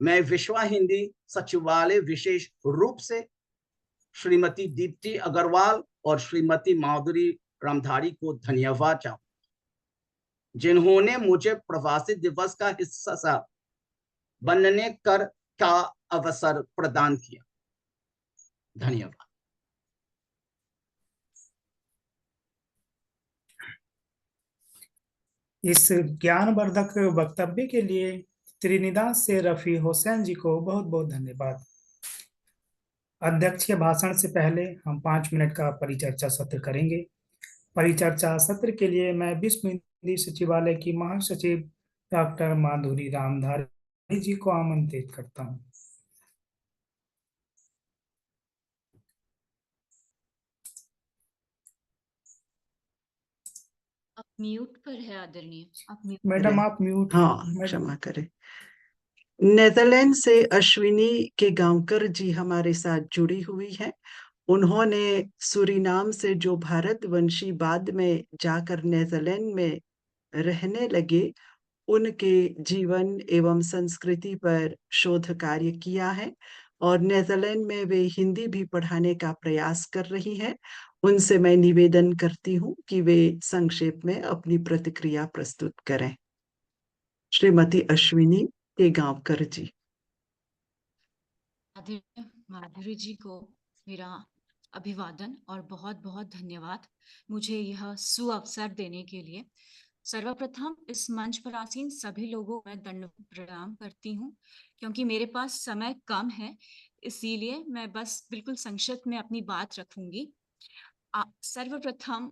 मैं विश्व हिंदी सचिवालय विशेष रूप से श्रीमती दीप्ति अग्रवाल और श्रीमती माधुरी रामधारी को धन्यवाद चाहूंगा, जिन्होंने मुझे प्रवासी दिवस का हिस्सा बनने का अवसर प्रदान किया। धन्यवाद। इस ज्ञानवर्धक वक्तव्य के लिए त्रिनिदाद से रफी हुसैन जी को बहुत बहुत धन्यवाद। अध्यक्ष के भाषण से पहले हम 5 मिनट का परिचर्चा सत्र करेंगे। परिचर्चा सत्र के लिए मैं विश्व हिंदी सचिवालय की महासचिव डॉक्टर माधुरी रामधारी जी को आमंत्रित करता हूं। आप म्यूट पर है आदरणीय, आप म्यूट। मैडम आप म्यूट। हाँ, क्षमा करें। नेदरलैंड से अश्विनी के गांवकर जी हमारे साथ जुड़ी हुई है। उन्होंने सूरीनाम से जो भारतवंशी बाद में जाकर नेदरलैंड में रहने लगे, उनके जीवन एवं संस्कृति पर शोध कार्य किया है और नेदरलैंड में वे हिंदी भी पढ़ाने का प्रयास कर रही हैं। उनसे मैं निवेदन करती हूँ कि वे संक्षेप में अपनी प्रतिक्रिया प्रस्तुत करें। श्रीमती अश्विनी टेगांवकर जी। आदरणीय माधुरी जी को मेरा अभिवादन और बहुत बहुत धन्यवाद मुझे यह सुअवसर देने के लिए। सर्वप्रथम इस मंच पर आसीन सभी लोगों को मैं दंडवत प्रणाम करती हूँ। क्योंकि मेरे पास समय कम है, इसीलिए मैं बस बिल्कुल संक्षिप्त में अपनी बात रखूंगी। सर्वप्रथम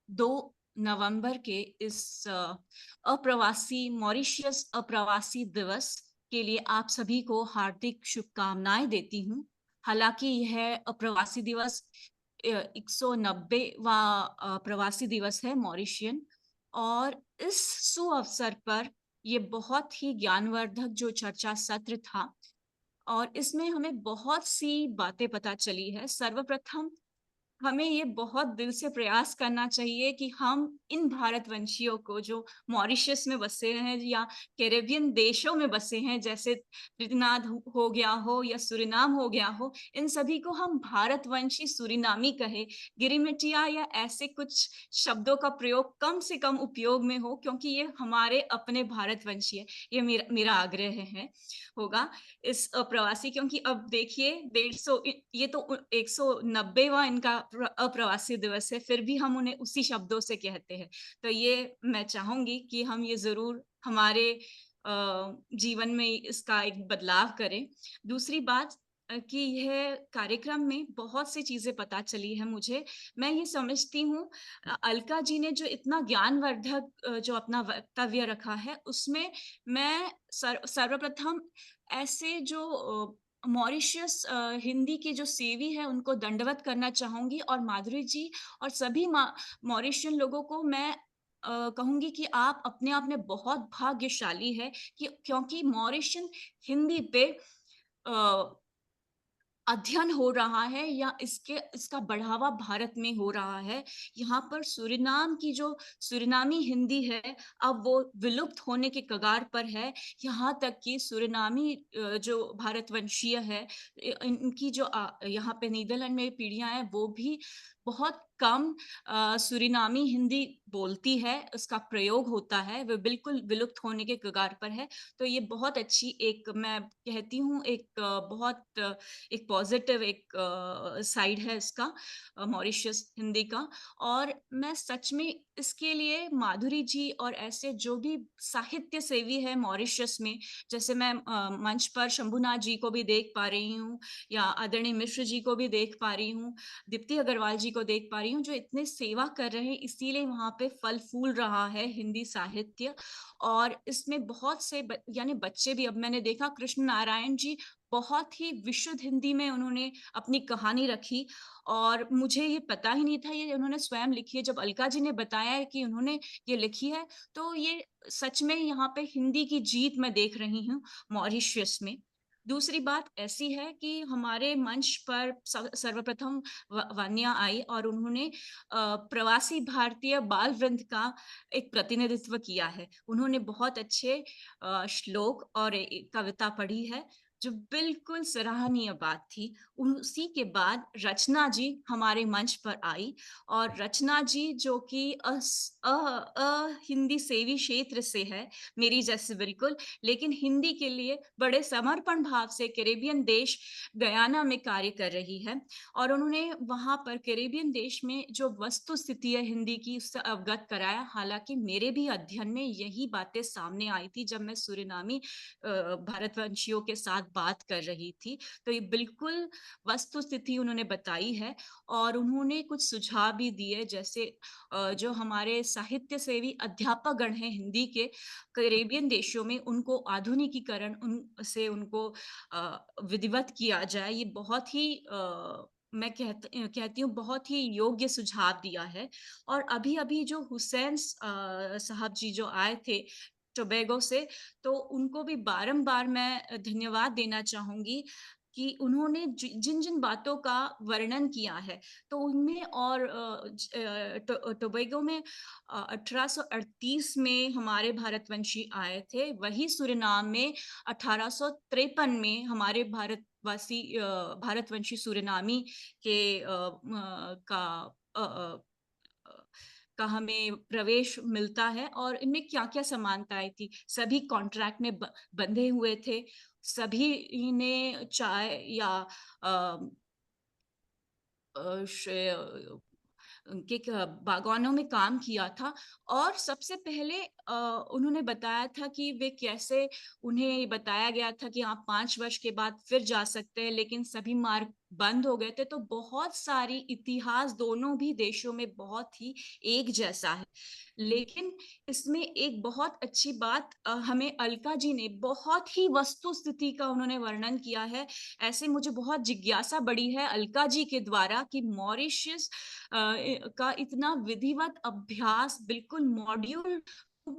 2 नवंबर के इस अप्रवासी मॉरिशस अप्रवासी दिवस के लिए आप सभी को हार्दिक शुभकामनाएं देती हूँ। हालांकि यह अप्रवासी दिवस 190वां प्रवासी दिवस है मॉरिशियन, और इस सुअवसर पर ये बहुत ही ज्ञानवर्धक जो चर्चा सत्र था और इसमें हमें बहुत सी बातें पता चली है। सर्वप्रथम हमें ये बहुत दिल से प्रयास करना चाहिए कि हम इन भारतवंशियों को जो मॉरिशस में बसे हैं या कैरेबियन देशों में बसे हैं, जैसे त्रिनिदाद हो गया हो या सूरीनाम हो गया हो, इन सभी को हम भारतवंशी सूरीनामी कहे, गिरिमिटिया या ऐसे कुछ शब्दों का प्रयोग कम से कम उपयोग में हो, क्योंकि ये हमारे अपने भारतवंशी है। ये मेरा आग्रह है होगा इस प्रवासी, क्योंकि अब देखिए 150 ये तो 190वां इनका अप्रवासी दिवस है, फिर भी हम उन्हें उसी शब्दों से कहते हैं। तो ये मैं चाहूंगी कि हम ये जरूर हमारे जीवन में इसका एक बदलाव करें। दूसरी बात कि यह कार्यक्रम में बहुत सी चीजें पता चली है मुझे। मैं ये समझती हूँ अलका जी ने जो इतना ज्ञानवर्धक जो अपना वक्तव्य रखा है, उसमें मैं सर्वप्रथम ऐसे जो मॉरिशस हिंदी के जो सेवी है उनको दंडवत करना चाहूंगी, और माधुरी जी और सभी मॉरिशियन लोगों को मैं कहूंगी कि आप अपने आप में बहुत भाग्यशाली है कि क्योंकि मॉरिशियन हिंदी पे अध्ययन हो रहा है या इसका बढ़ावा भारत में हो रहा है। यहाँ पर सूरीनाम की जो सूरीनामी हिंदी है अब वो विलुप्त होने के कगार पर है। यहाँ तक कि सूरीनामी जो भारतवंशीय है इनकी जो यहाँ पे नीदरलैंड में पीढ़ियां हैं वो भी बहुत कम सूरीनामी हिंदी बोलती है, उसका प्रयोग होता है, वो बिल्कुल विलुप्त होने के कगार पर है। तो ये बहुत अच्छी एक मैं कहती हूँ एक बहुत एक पॉजिटिव एक साइड है इसका मॉरिशस हिंदी का। और मैं सच में इसके लिए माधुरी जी और ऐसे जो भी साहित्य सेवी है मॉरिशस में, जैसे मैं मंच पर शंभुनाथ जी को भी देख पा रही हूँ या आदरणीय मिश्र जी को भी देख पा रही हूँ, दीप्ति अग्रवाल जी को देख पा रही हूँ, जो इतने सेवा कर रहे हैं, इसीलिए वहाँ पे फल फूल रहा है हिंदी साहित्य। और इसमें बहुत से यानी बच्चे भी, अब मैंने देखा कृष्ण नारायण जी बहुत ही विशुद्ध हिंदी में उन्होंने अपनी कहानी रखी, और मुझे ये पता ही नहीं था ये उन्होंने स्वयं लिखी है। जब अलका जी ने बताया है कि उन्होंने ये लिखी है, तो ये सच में यहाँ पे हिंदी की जीत मैं देख रही हूँ मॉरिशस में। दूसरी बात ऐसी है कि हमारे मंच पर सर्वप्रथम वान्या आई और उन्होंने प्रवासी भारतीय बाल वृंद का एक प्रतिनिधित्व किया है। उन्होंने बहुत अच्छे श्लोक और एक कविता पढ़ी है जो बिल्कुल सराहनीय बात थी। उसी के बाद रचना जी हमारे मंच पर आई, और रचना जी जो कि हिंदी सेवी क्षेत्र से है, मेरी जैसे बिल्कुल, लेकिन हिंदी के लिए बड़े समर्पण भाव से कैरेबियन देश गयाना में कार्य कर रही है। और उन्होंने वहां पर कैरेबियन देश में जो वस्तु स्थिति है हिंदी की उससे अवगत कराया। हालांकि मेरे भी अध्ययन में यही बातें सामने आई थी जब मैं सूरीनामी भारतवंशियों के साथ बात कर रही थी, तो ये बिल्कुल वस्तु स्थिति उन्होंने बताई है। और उन्होंने कुछ सुझाव भी दिए, जैसे जो हमारे साहित्य सेवी अध्यापक गण हैं हिंदी के कैरेबियन देशों में, उनको आधुनिकीकरण उनसे उनको विधिवत किया जाए। ये बहुत ही मैं कहती हूँ बहुत ही योग्य सुझाव दिया है। और अभी अभी जो हुसैन साहब जी जो आए थे टोबैगो से, तो उनको भी बारंबार मैं धन्यवाद देना चाहूंगी कि उन्होंने जिन जिन बातों का वर्णन किया है, तो उनमें और टोबैगो में 1838 में हमारे भारतवंशी आए थे, वही सूरीनाम में 1853 में हमारे भारतवंशी सूरीनामी के का हमें प्रवेश मिलता है। और इनमें क्या क्या समानताएं थी, सभी कॉन्ट्रैक्ट में बंधे हुए थे, सभी ने चाय या उनके बागानों में काम किया था। और सबसे पहले उन्होंने बताया था कि वे कैसे, उन्हें बताया गया था कि आप 5 वर्ष के बाद फिर जा सकते हैं, लेकिन सभी मार्ग बंद हो गए थे। तो बहुत सारी इतिहास दोनों भी देशों में बहुत ही एक जैसा है। लेकिन इसमें एक बहुत अच्छी बात हमें अलका जी ने बहुत ही वस्तु स्थिति का उन्होंने वर्णन किया है। ऐसे मुझे बहुत जिज्ञासा बढ़ी है अलका जी के द्वारा कि मॉरिशस का इतना विधिवत अभ्यास बिल्कुल मॉड्यूल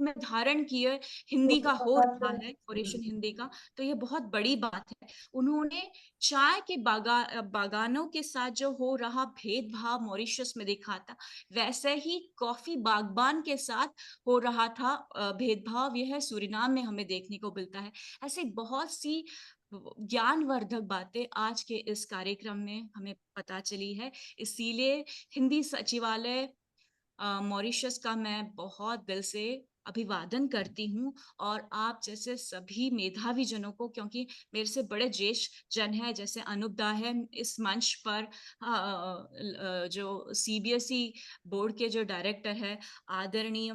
में धारण किए हिंदी का हो रहा है, मॉरिशन हिंदी का, तो ये बहुत बड़ी बात है। उन्होंने चाय के बागानों के साथ जो हो रहा भेदभाव मॉरिशस में देखा था, वैसे ही कॉफी बागबान के साथ हो रहा था भेदभाव, यह सूरीनाम में हमें देखने को मिलता है। ऐसे बहुत सी ज्ञानवर्धक बातें आज के इस कार्यक्रम में हमें पता चली है। इसीलिए हिंदी सचिवालय मॉरिशस का मैं बहुत दिल से अभिवादन करती हूँ, और आप जैसे सभी मेधावी जनों को, क्योंकि मेरे से बड़े ज्येष्ठ जन है जैसे अनूप दा है, इस मंच पर जो CBSE बोर्ड के जो डायरेक्टर है आदरणीय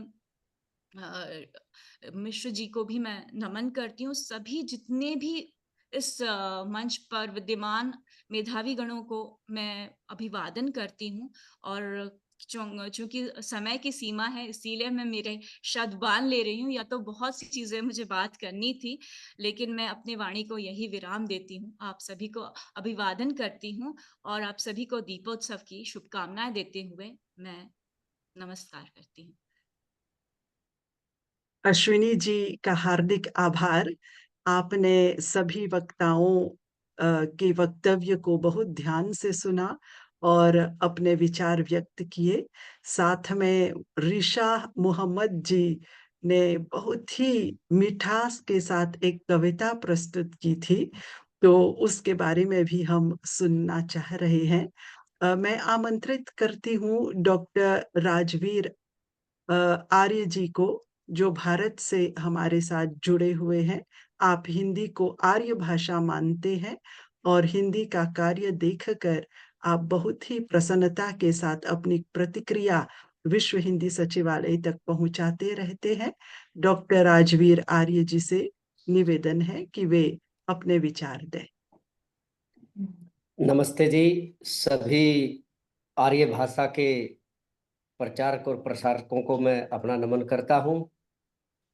मिश्र जी को भी मैं नमन करती हूँ। सभी जितने भी इस मंच पर विद्यमान मेधावी गणों को मैं अभिवादन करती हूँ। और चूंकि समय की सीमा है, इसीलिए मैं मेरे शब्द बांध ले रही हूँ, या तो बहुत सी चीजें मुझे बात करनी थी, लेकिन मैं अपने वाणी को यही विराम देती हूँ। आप सभी को अभिवादन करती हूँ और आप सभी को दीपोत्सव की शुभकामनाएं देते हुए मैं नमस्कार करती हूँ। अश्विनी जी का हार्दिक आभार। आपने सभी वक्ताओं के वक्तव्य को बहुत ध्यान से सुना और अपने विचार व्यक्त किए। साथ में रिशा मोहम्मद जी ने बहुत ही मिठास के साथ एक कविता प्रस्तुत की थी, तो उसके बारे में भी हम सुनना चाह रहे हैं। मैं आमंत्रित करती हूँ डॉक्टर राजवीर आर्य जी को, जो भारत से हमारे साथ जुड़े हुए हैं। आप हिंदी को आर्य भाषा मानते हैं और हिंदी का कार्य देखकर आप बहुत ही प्रसन्नता के साथ अपनी प्रतिक्रिया विश्व हिंदी सचिवालय तक पहुंचाते रहते हैं। डॉक्टर राजवीर आर्य जी से निवेदन है कि वे अपने विचार दें। नमस्ते जी। सभी आर्य भाषा के प्रचारक और प्रसारकों को मैं अपना नमन करता हूं,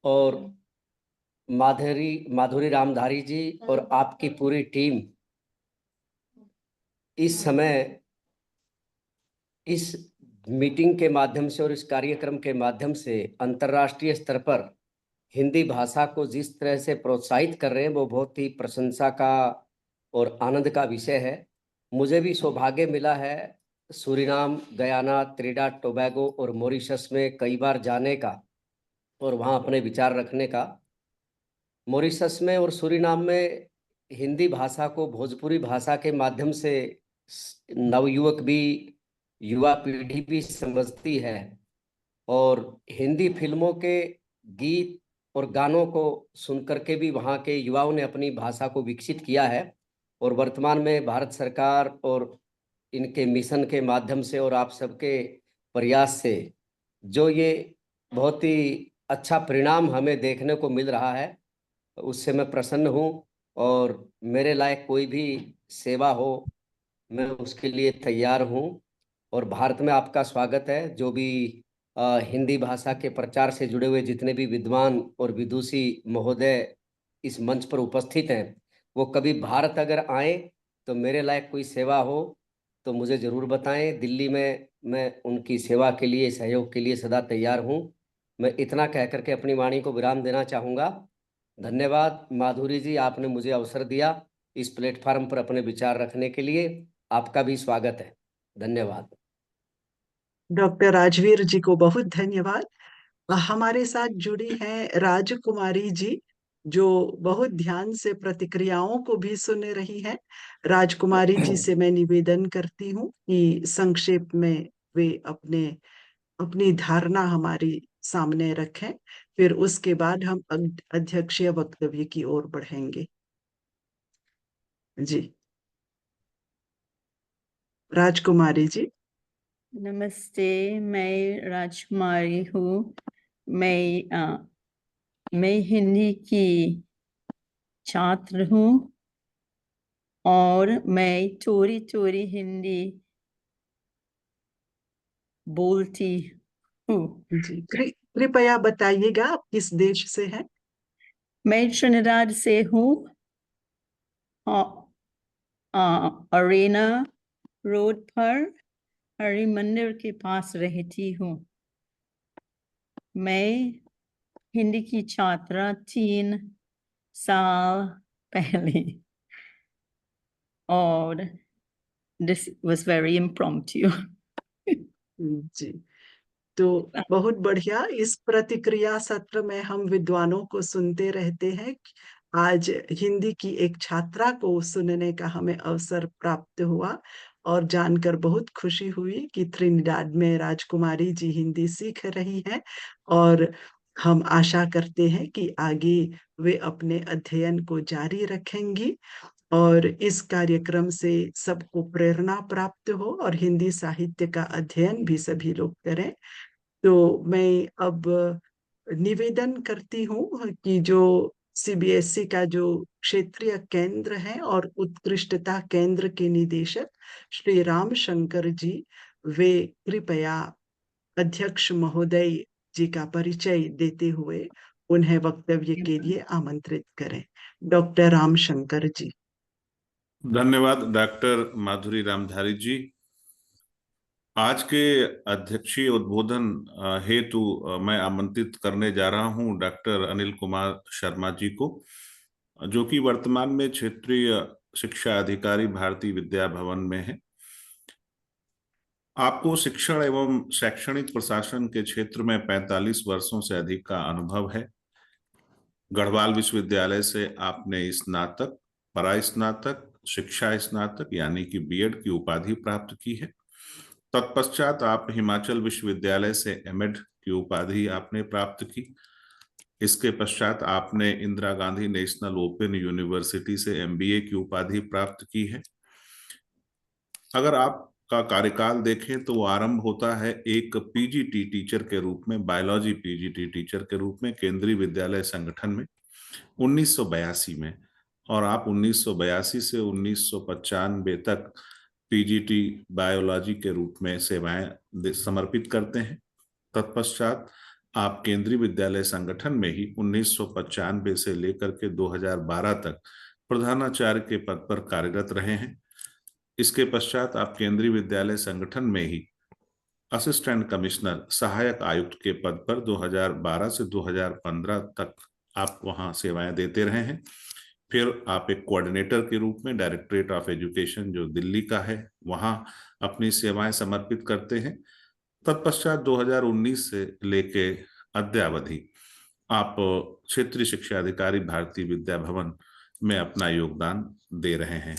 और माधुरी रामधारी जी और आपकी पूरी टीम इस समय इस मीटिंग के माध्यम से और इस कार्यक्रम के माध्यम से अंतर्राष्ट्रीय स्तर पर हिंदी भाषा को जिस तरह से प्रोत्साहित कर रहे हैं, वो बहुत ही प्रशंसा का और आनंद का विषय है। मुझे भी सौभाग्य मिला है सूरीनाम, गयाना, त्रिनिडाद टोबैगो और मॉरिशस में कई बार जाने का और वहाँ अपने विचार रखने का। मॉरिशस में और सूरीनाम में हिंदी भाषा को भोजपुरी भाषा के माध्यम से नवयुवक भी, युवा पीढ़ी भी समझती है, और हिंदी फिल्मों के गीत और गानों को सुनकर के भी वहाँ के युवाओं ने अपनी भाषा को विकसित किया है। और वर्तमान में भारत सरकार और इनके मिशन के माध्यम से और आप सबके प्रयास से जो ये बहुत ही अच्छा परिणाम हमें देखने को मिल रहा है, उससे मैं प्रसन्न हूँ। और मेरे लायक कोई भी सेवा हो, मैं उसके लिए तैयार हूँ। और भारत में आपका स्वागत है। जो भी हिंदी भाषा के प्रचार से जुड़े हुए जितने भी विद्वान और विदुषी महोदय इस मंच पर उपस्थित हैं, वो कभी भारत अगर आए तो मेरे लायक कोई सेवा हो तो मुझे ज़रूर बताएं। दिल्ली में मैं उनकी सेवा के लिए, सहयोग के लिए सदा तैयार हूँ। मैं इतना कह करके अपनी वाणी को विराम देना चाहूँगा। धन्यवाद माधुरी जी, आपने मुझे अवसर दिया इस प्लेटफॉर्म पर अपने विचार रखने के लिए। आपका भी स्वागत है। धन्यवाद। डॉक्टर राजवीर जी को बहुत धन्यवाद। हमारे साथ जुड़ी हैं राजकुमारी जी, जो बहुत ध्यान से प्रतिक्रियाओं को भी सुन रही हैं। राजकुमारी जी से मैं निवेदन करती हूँ कि संक्षेप में वे अपनी धारणा हमारी सामने रखें, फिर उसके बाद हम अध्यक्षीय वक्तव्य की ओर बढ़ेंगे। जी, राजकुमारी जी। नमस्ते, मैं राजकुमारी हूँ। मैं हिंदी की छात्र हूँ और मैं थोड़ी थोड़ी हिंदी बोलती हूँ। जी, कृपया बताइएगा आप किस देश से हैं? मैं ट्रिनिडाद से हूँ, अरेना रोड पर हरि मंदिर के पास रहती हूँ। मैं हिंदी की छात्रा 3 साल पहले, और this was very impromptu. जी, तो बहुत बढ़िया। इस प्रतिक्रिया सत्र में हम विद्वानों को सुनते रहते हैं। आज हिंदी की एक छात्रा को सुनने का हमें अवसर प्राप्त हुआ और जानकर बहुत खुशी हुई कि त्रिनिदाद में राजकुमारी जी हिंदी सीख रही हैं, और हम आशा करते हैं कि आगे वे अपने अध्ययन को जारी रखेंगी और इस कार्यक्रम से सबको प्रेरणा प्राप्त हो और हिंदी साहित्य का अध्ययन भी सभी लोग करें। तो मैं अब निवेदन करती हूँ कि जो सीबीएसई का जो क्षेत्रीय केंद्र है और उत्कृष्टता केंद्र के निदेशक श्री राम शंकर जी, वे कृपया अध्यक्ष महोदय जी का परिचय देते हुए उन्हें वक्तव्य के लिए आमंत्रित करें। डॉक्टर राम शंकर जी। धन्यवाद डॉक्टर माधुरी रामधारी जी। आज के अध्यक्षीय उद्बोधन हेतु मैं आमंत्रित करने जा रहा हूं डॉक्टर अनिल कुमार शर्मा जी को, जो कि वर्तमान में क्षेत्रीय शिक्षा अधिकारी भारतीय विद्या भवन में है। आपको शिक्षण एवं शैक्षणिक प्रशासन के क्षेत्र में 45 वर्षों से अधिक का अनुभव है। गढ़वाल विश्वविद्यालय से आपने स्नातक, परास्नातक, शिक्षा स्नातक यानी कि बीएड की उपाधि प्राप्त की है। तत्पश्चात आप हिमाचल विश्वविद्यालय से एमएड की उपाधि आपने प्राप्त की। इसके पश्चात आपने Indira Gandhi national open university से एमबीए की उपाधि प्राप्त की है। अगर आपका कार्यकाल देखें तो वो आरंभ होता है एक पीजीटी टीचर के रूप में, बायोलॉजी पीजीटी टीचर के रूप में केंद्रीय विद्यालय संगठन में 1982 में, और आप 1982 से 1995 तक पीजीटी बायोलॉजी के रूप में सेवाएं समर्पित करते हैं। तत्पश्चात आप केंद्रीय विद्यालय संगठन में ही 1995 से लेकर के 2012 तक प्रधानाचार्य के पद पर कार्यरत रहे हैं। इसके पश्चात आप केंद्रीय विद्यालय संगठन में ही असिस्टेंट कमिश्नर, सहायक आयुक्त के पद पर 2012 से 2015 तक आप वहां सेवाएं देते रहे हैं। फिर आप एक कोऑर्डिनेटर के रूप में डायरेक्टरेट ऑफ एजुकेशन जो दिल्ली का है, वहां अपनी सेवाएं समर्पित करते हैं। तत्पश्चात 2019 से लेके अद्यावधि आप क्षेत्रीय शिक्षा अधिकारी भारतीय विद्या भवन में अपना योगदान दे रहे हैं।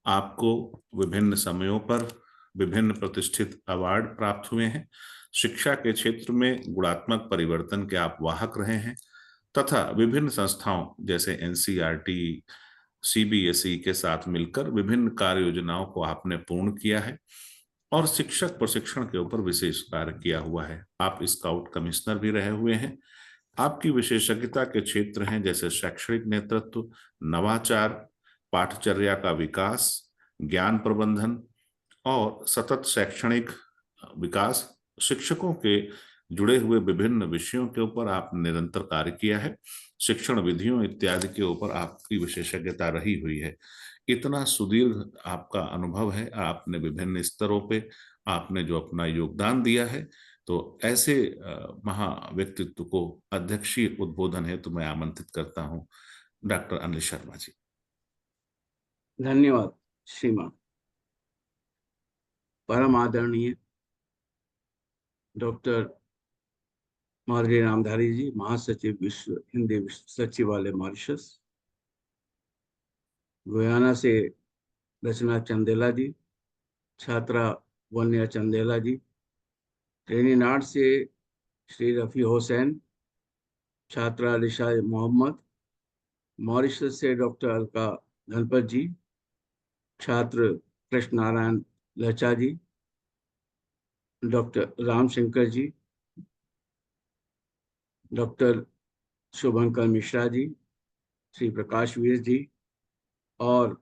आपको विभिन्न समयों पर विभिन्न प्रतिष्ठित अवार्ड प्राप्त हुए हैं। शिक्षा के क्षेत्र में गुणात्मक परिवर्तन के आप वाहक रहे हैं तथा विभिन्न संस्थाओं जैसे एनसीईआरटी, सीबीएसई के साथ मिलकर विभिन्न कार्य योजनाओं को आपने पूर्ण किया है और शिक्षक प्रशिक्षण के ऊपर विशेष कार्य किया हुआ है। आप स्काउट कमिश्नर भी रहे हुए हैं। आपकी विशेषज्ञता के क्षेत्र हैं जैसे शैक्षणिक नेतृत्व, नवाचार, पाठचर्या का विकास, ज्ञान प्रबंधन और सतत शैक्षणिक विकास। शिक्षकों के जुड़े हुए विभिन्न विषयों के ऊपर आपने निरंतर कार्य किया है। शिक्षण विधियों इत्यादि के ऊपर आपकी विशेषज्ञता रही हुई है। इतना सुदीर्घ आपका अनुभव है, आपने विभिन्न स्तरों पे आपने जो अपना योगदान दिया है, तो ऐसे महा व्यक्तित्व को अध्यक्षीय उद्बोधन है तो मैं आमंत्रित करता हूं डॉक्टर अनिल शर्मा जी। धन्यवाद श्रीमान। परम आदरणीय डॉक्टर माधुरी रामधारी जी, महासचिव विश्व हिंदी सचिवालय मॉरिशस। गुयाना से रचना चंदेला जी, छात्रा वन्या चंदेला जी। ट्रेनिनाड से श्री रफी हुसैन, छात्रा रिशा मोहम्मद। मॉरिशस से डॉक्टर अलका धनपत जी, छात्र कृष्ण नारायण लचा जी। डॉक्टर रामशंकर जी, डॉक्टर शुभंकर मिश्रा जी, श्री प्रकाश वीर जी और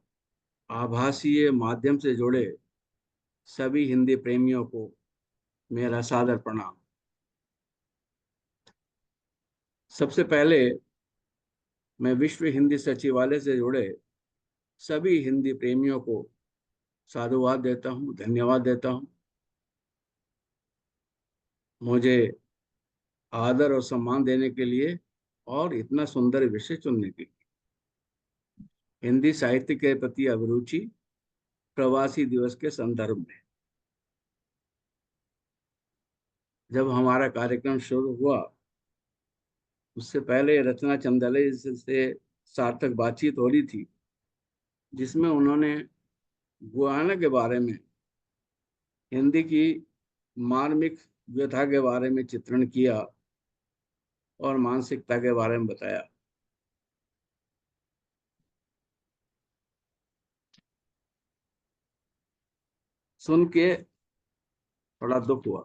आभासीय माध्यम से जुड़े सभी हिंदी प्रेमियों को मेरा सादर प्रणाम। सबसे पहले मैं विश्व हिंदी सचिवालय से जुड़े सभी हिंदी प्रेमियों को साधुवाद देता हूँ, धन्यवाद देता हूँ। मुझे आदर और सम्मान देने के लिए और इतना सुंदर विषय चुनने के लिए। हिंदी साहित्य के प्रति अभिरुचि प्रवासी दिवस के संदर्भ में जब हमारा कार्यक्रम शुरू हुआ, उससे पहले रचना चंदेला से सार्थक बातचीत हो रही थी, जिसमें उन्होंने गुयाना के बारे में, हिंदी की मार्मिक व्यथा के बारे में चित्रण किया और मानसिकता के बारे में बताया। सुन के थोड़ा दुख हुआ,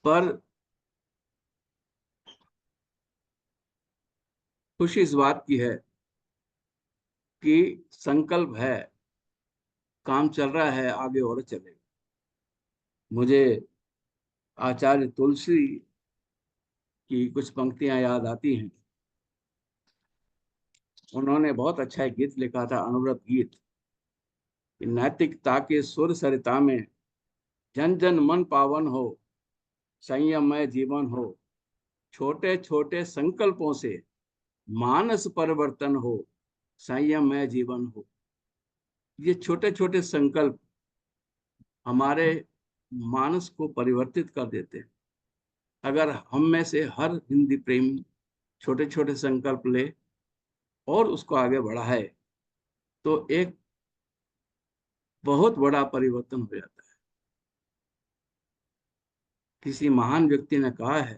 पर खुशी इस बात की है कि संकल्प है, काम चल रहा है, आगे और चलेगा। मुझे आचार्य तुलसी की कुछ पंक्तियां याद आती हैं। उन्होंने बहुत अच्छा एक गीत लिखा था, अनुव्रत गीत। नैतिकता के सुर सरिता में जन जन मन पावन हो, संयममय जीवन हो, छोटे छोटे संकल्पों से मानस परिवर्तन हो, संयममय जीवन हो। ये छोटे छोटे संकल्प हमारे मानस को परिवर्तित कर देते हैं। अगर हम में से हर हिंदी प्रेमी छोटे छोटे संकल्प ले और उसको आगे बढ़ाए तो एक बहुत बड़ा परिवर्तन हो जाता है। किसी महान व्यक्ति ने कहा है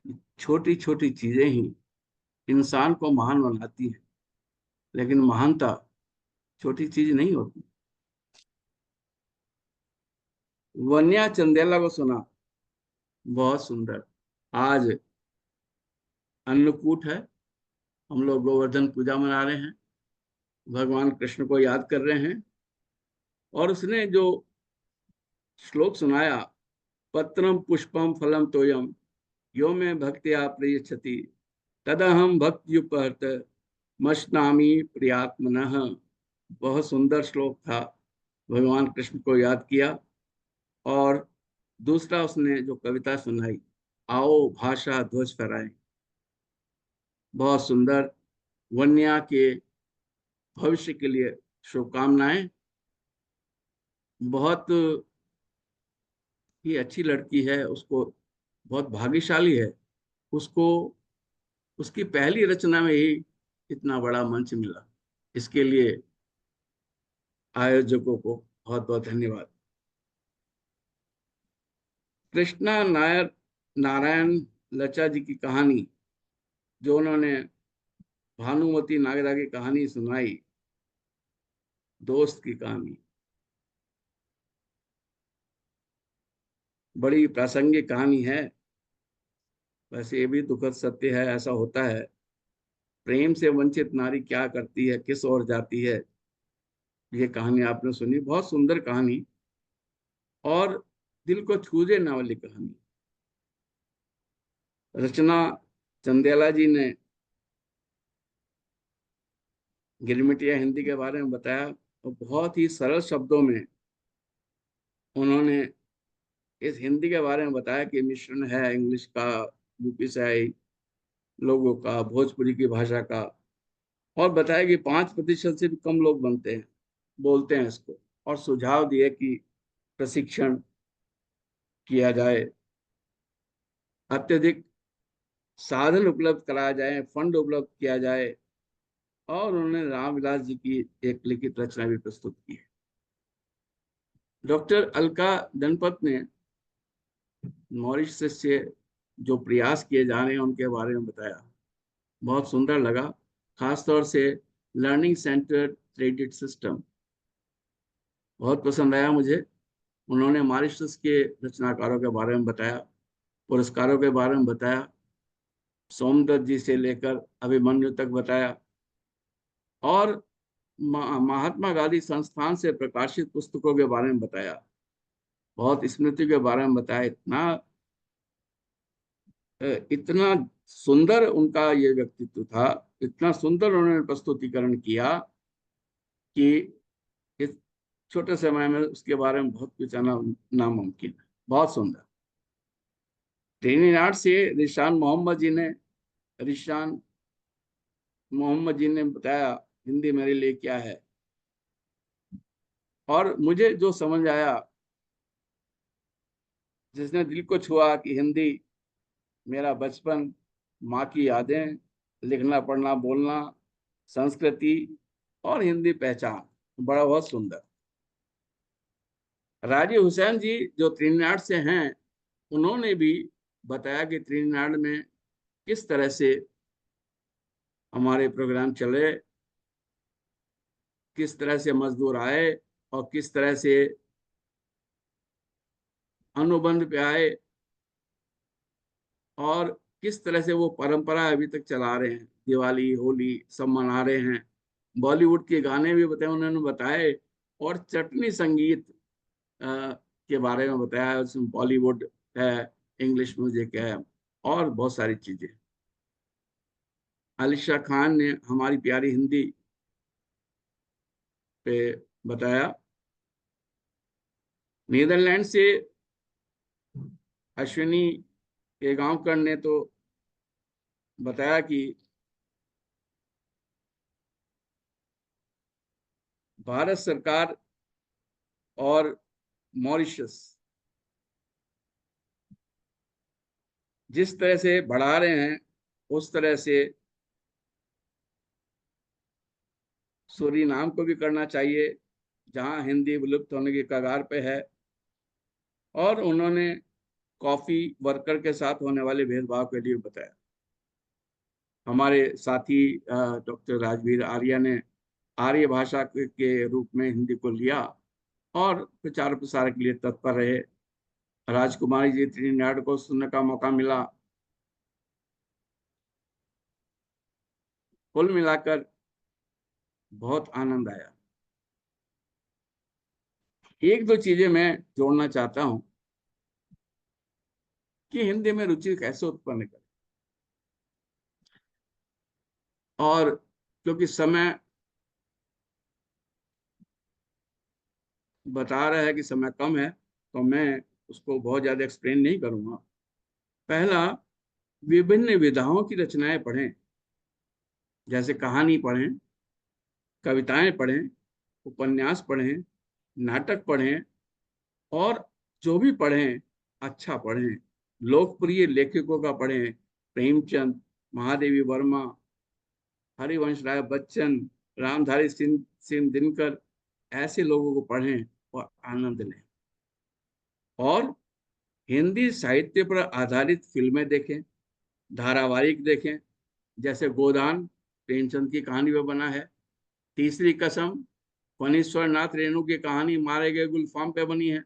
कि छोटी छोटी चीजें ही इंसान को महान बनाती हैं, लेकिन महानता छोटी चीज नहीं होती। वन्या चंदेला को सुना, बहुत सुंदर। आज अन्नकूट है, हम लोग गोवर्धन पूजा मना रहे हैं, भगवान कृष्ण को याद कर रहे हैं। और उसने जो श्लोक सुनाया, पत्रम पुष्पम फलम तोयम यो में भक्त्या प्रियच्छति तदहम भक्त्युपहत मश्नामी प्रियात्मनः। बहुत सुंदर श्लोक था, भगवान कृष्ण को याद किया। और दूसरा उसने जो कविता सुनाई, आओ भाषा ध्वज फहराएं, बहुत सुंदर। वन्या के भविष्य के लिए शुभकामनाएं। बहुत ही अच्छी लड़की है, उसको बहुत भाग्यशाली है, उसको उसकी पहली रचना में ही इतना बड़ा मंच मिला। इसके लिए आयोजकों को बहुत बहुत धन्यवाद। कृष्णा नारायण लचा जी की कहानी, जो उन्होंने भानुमती नागदा की कहानी सुनाई, दोस्त की कहानी, बड़ी प्रासंगिक कहानी है। वैसे ये भी दुखद सत्य है, ऐसा होता है। प्रेम से वंचित नारी क्या करती है, किस ओर जाती है, ये कहानी आपने सुनी। बहुत सुंदर कहानी और दिल को छू देने वाली कहानी। रचना चंदेला जी ने गिरमिटिया हिंदी के बारे में बताया और बहुत ही सरल शब्दों में उन्होंने इस हिंदी के बारे में बताया कि मिश्रण है इंग्लिश का, यूपी से आई लोगों का, भोजपुरी की भाषा का, और बताया कि 5% से भी कम लोग बोलते हैं इसको, और सुझाव दिए कि प्रशिक्षण किया जाए, अत्यधिक साधन उपलब्ध कराया जाए, फंड उपलब्ध किया जाए, और उन्होंने रामविलास जी की एक लिखित रचना भी प्रस्तुत की है। डॉक्टर अलका दनपत ने मॉरिशस से जो प्रयास किए जा रहे हैं उनके बारे में बताया, बहुत सुंदर लगा। खासतौर से लर्निंग सेंटर क्रेडिट सिस्टम बहुत पसंद आया मुझे। उन्होंने मॉरिशस के रचनाकारों के बारे में बताया, पुरस्कारों के बारे में बताया, सोमदत्त जी से लेकर अभिमन्यु तक बताया, और महात्मा गांधी संस्थान से प्रकाशित पुस्तकों के बारे में बताया, बहुत स्मृति के बारे में बताया। इतना सुंदर उनका ये व्यक्तित्व था, इतना सुंदर उन्होंने प्रस्तुतिकरण किया कि इस छोटे समय में उसके बारे में बहुत कुछ आना नामुमकिन है। बहुत सुंदर। ट्रिनिडाड से रिशान मोहम्मद जी ने बताया हिंदी मेरे लिए क्या है, और मुझे जो समझ आया, जिसने दिल को छुआ कि हिंदी मेरा बचपन, माँ की यादें, लिखना पढ़ना बोलना, संस्कृति और हिंदी पहचान, बड़ा बहुत सुंदर। राजीव हुसैन जी जो त्रिनिदाद से हैं, उन्होंने भी बताया कि त्रिनिदाद में किस तरह से हमारे प्रोग्राम चले, किस तरह से मजदूर आए और किस तरह से अनुबंध पे आए, और किस तरह से वो परंपरा अभी तक चला रहे हैं। दिवाली होली सब मना रहे हैं। बॉलीवुड के गाने भी उन्होंने बताए, और चटनी संगीत के बारे में बताया। उसमें बॉलीवुड है, इंग्लिश म्यूजिक है, और बहुत सारी चीजें। अलीशा खान ने हमारी प्यारी हिंदी पे बताया। नीदरलैंड से अश्विनी केगांवकर ने तो बताया कि भारत सरकार और मॉरिशस जिस तरह से बढ़ा रहे हैं, उस तरह से सूरीनाम को भी करना चाहिए, जहां हिंदी विलुप्त होने की कगार पे है। और उन्होंने कॉफी वर्कर के साथ होने वाले भेदभाव के लिए बताया। हमारे साथी डॉक्टर राजवीर आर्या ने आर्य भाषा के रूप में हिंदी को लिया और प्रचार प्रसार के लिए तत्पर रहे। राजकुमारी जी त्रिनिदाद को सुनने का मौका मिला। कुल मिलाकर बहुत आनंद आया। एक दो चीजें मैं जोड़ना चाहता हूं कि हिंदी में रुचि कैसे उत्पन्न करें, और क्योंकि समय बता रहा है कि समय कम है, तो मैं उसको बहुत ज्यादा एक्सप्लेन नहीं करूंगा। पहला, विभिन्न विधाओं की रचनाएं पढ़ें, जैसे कहानी पढ़ें, कविताएं पढ़ें, उपन्यास पढ़ें, नाटक पढ़ें, और जो भी पढ़ें अच्छा पढ़ें। लोकप्रिय लेखकों का पढ़ें, प्रेमचंद, महादेवी वर्मा, हरिवंश राय बच्चन, रामधारी सिंह दिनकर, ऐसे लोगों को पढ़ें और आनंद लें। और हिंदी साहित्य पर आधारित फिल्में देखें, धारावाहिक देखें, जैसे गोदान प्रेमचंद की कहानी पर बना है, तीसरी कसम फणीश्वर नाथ रेणु की कहानी मारे गए गुलफाम पे बनी है,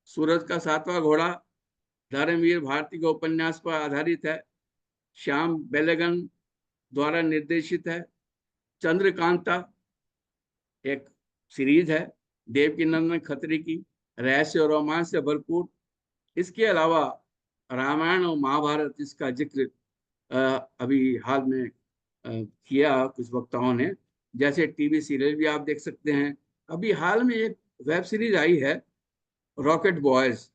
सूरज का सातवां घोड़ा धर्मवीर भारती के उपन्यास पर आधारित है, श्याम बेलगन द्वारा निर्देशित है, चंद्रकांता एक सीरीज है देवकीनंदन खत्री की, रहस्य और रोमांच से भरपूर। इसके अलावा रामायण और महाभारत, इसका जिक्र अभी हाल में किया कुछ वक्ताओं ने, जैसे टीवी सीरियल भी आप देख सकते हैं। अभी हाल में एक वेब सीरीज आई है रॉकेट बॉयज,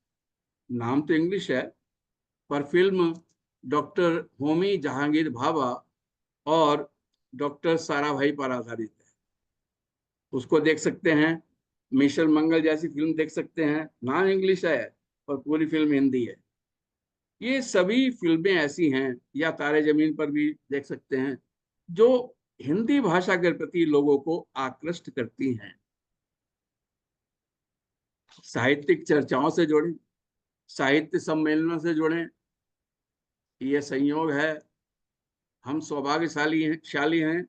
नाम तो इंग्लिश है, पर फिल्म डॉक्टर होमी जहांगीर भाभा और डॉक्टर साराभाई पर आधारित है। उसको देख सकते हैं। मिशन मंगल जैसी फिल्म देख सकते हैं, नाम इंग्लिश है और पूरी फिल्म हिंदी है। ये सभी फिल्में ऐसी हैं, या तारे जमीन पर भी देख सकते हैं, जो हिंदी भाषा के प्रति लोगों को आकृष्ट करती हैं। साहित्यिक चर्चाओं से जुड़े, साहित्य सम्मेलनों से जुड़े, ये संयोग है। हम सौभाग्यशाली हैं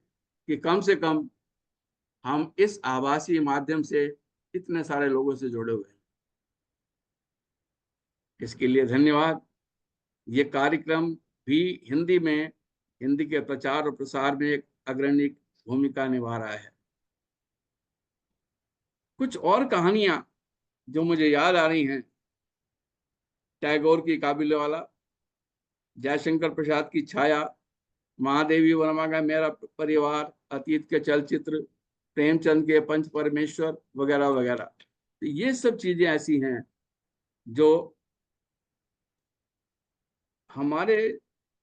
कि कम से कम हम इस आभासी माध्यम से इतने सारे लोगों से जुड़े हुए हैं। इसके लिए धन्यवाद। ये कार्यक्रम भी हिंदी में, हिंदी के प्रचार और प्रसार में एक अग्रणी भूमिका निभा रहा है। कुछ और कहानियां जो मुझे याद आ रही हैं, टैगोर की काबुलीवाला, जयशंकर प्रसाद की छाया, महादेवी वर्मा का मेरा परिवार, अतीत के चलचित्र, प्रेमचंद के पंच परमेश्वर वगैरह वगैरह। तो ये सब चीजें ऐसी हैं जो हमारे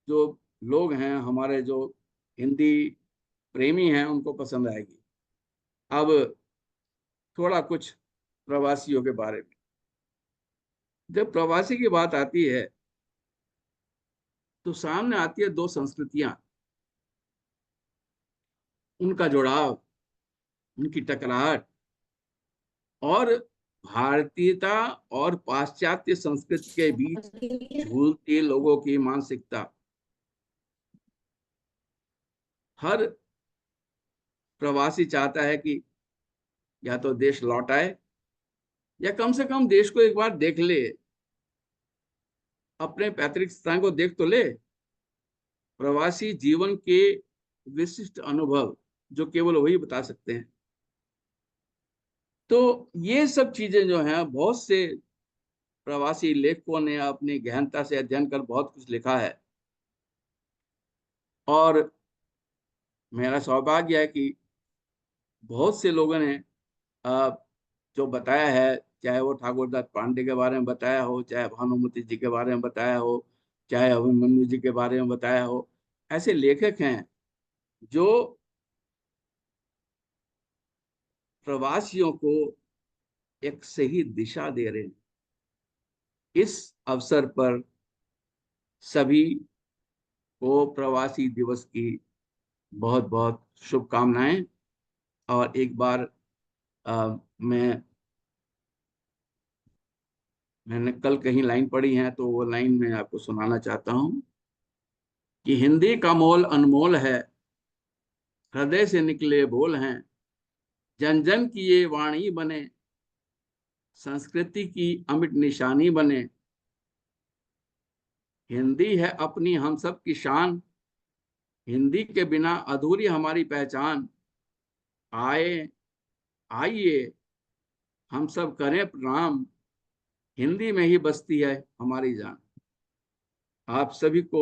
जो लोग हैं, हमारे जो हिंदी प्रेमी हैं, उनको पसंद आएगी। अब थोड़ा कुछ प्रवासियों के बारे में। जब प्रवासी की बात आती है तो सामने आती है दो संस्कृतियां, उनका जुड़ाव, उनकी टकराहट, और भारतीयता और पाश्चात्य संस्कृति के बीच झूलती लोगों की मानसिकता। हर प्रवासी चाहता है कि या तो देश लौट आए, या कम से कम देश को एक बार देख ले, अपने पैतृक स्थान को देख तो ले। प्रवासी जीवन के विशिष्ट अनुभव जो केवल वही बता सकते हैं। तो ये सब चीजें जो हैं, बहुत से प्रवासी लेखकों ने अपनी गहनता से अध्ययन कर बहुत कुछ लिखा है, और मेरा सौभाग्य है कि बहुत से लोगों ने जो बताया है, चाहे वो ठाकुर दत्त पांडे के बारे में बताया हो, चाहे भानुमति जी के बारे में बताया हो, चाहे अभिमन्यु जी के बारे में बताया हो, ऐसे लेखक हैं जो प्रवासियों को एक सही दिशा दे रहे हैं। इस अवसर पर सभी को प्रवासी दिवस की बहुत बहुत शुभकामनाएं। और एक बार मैंने कल कहीं लाइन पढ़ी है, तो वो लाइन मैं आपको सुनाना चाहता हूं कि हिंदी का मोल अनमोल है, हृदय से निकले बोल हैं, जन जन की ये वाणी बने, संस्कृति की अमिट निशानी बने। हिंदी है अपनी हम सब की शान, हिंदी के बिना अधूरी हमारी पहचान। आइए हम सब करें प्रणाम, हिंदी में ही बसती है हमारी जान। आप सभी को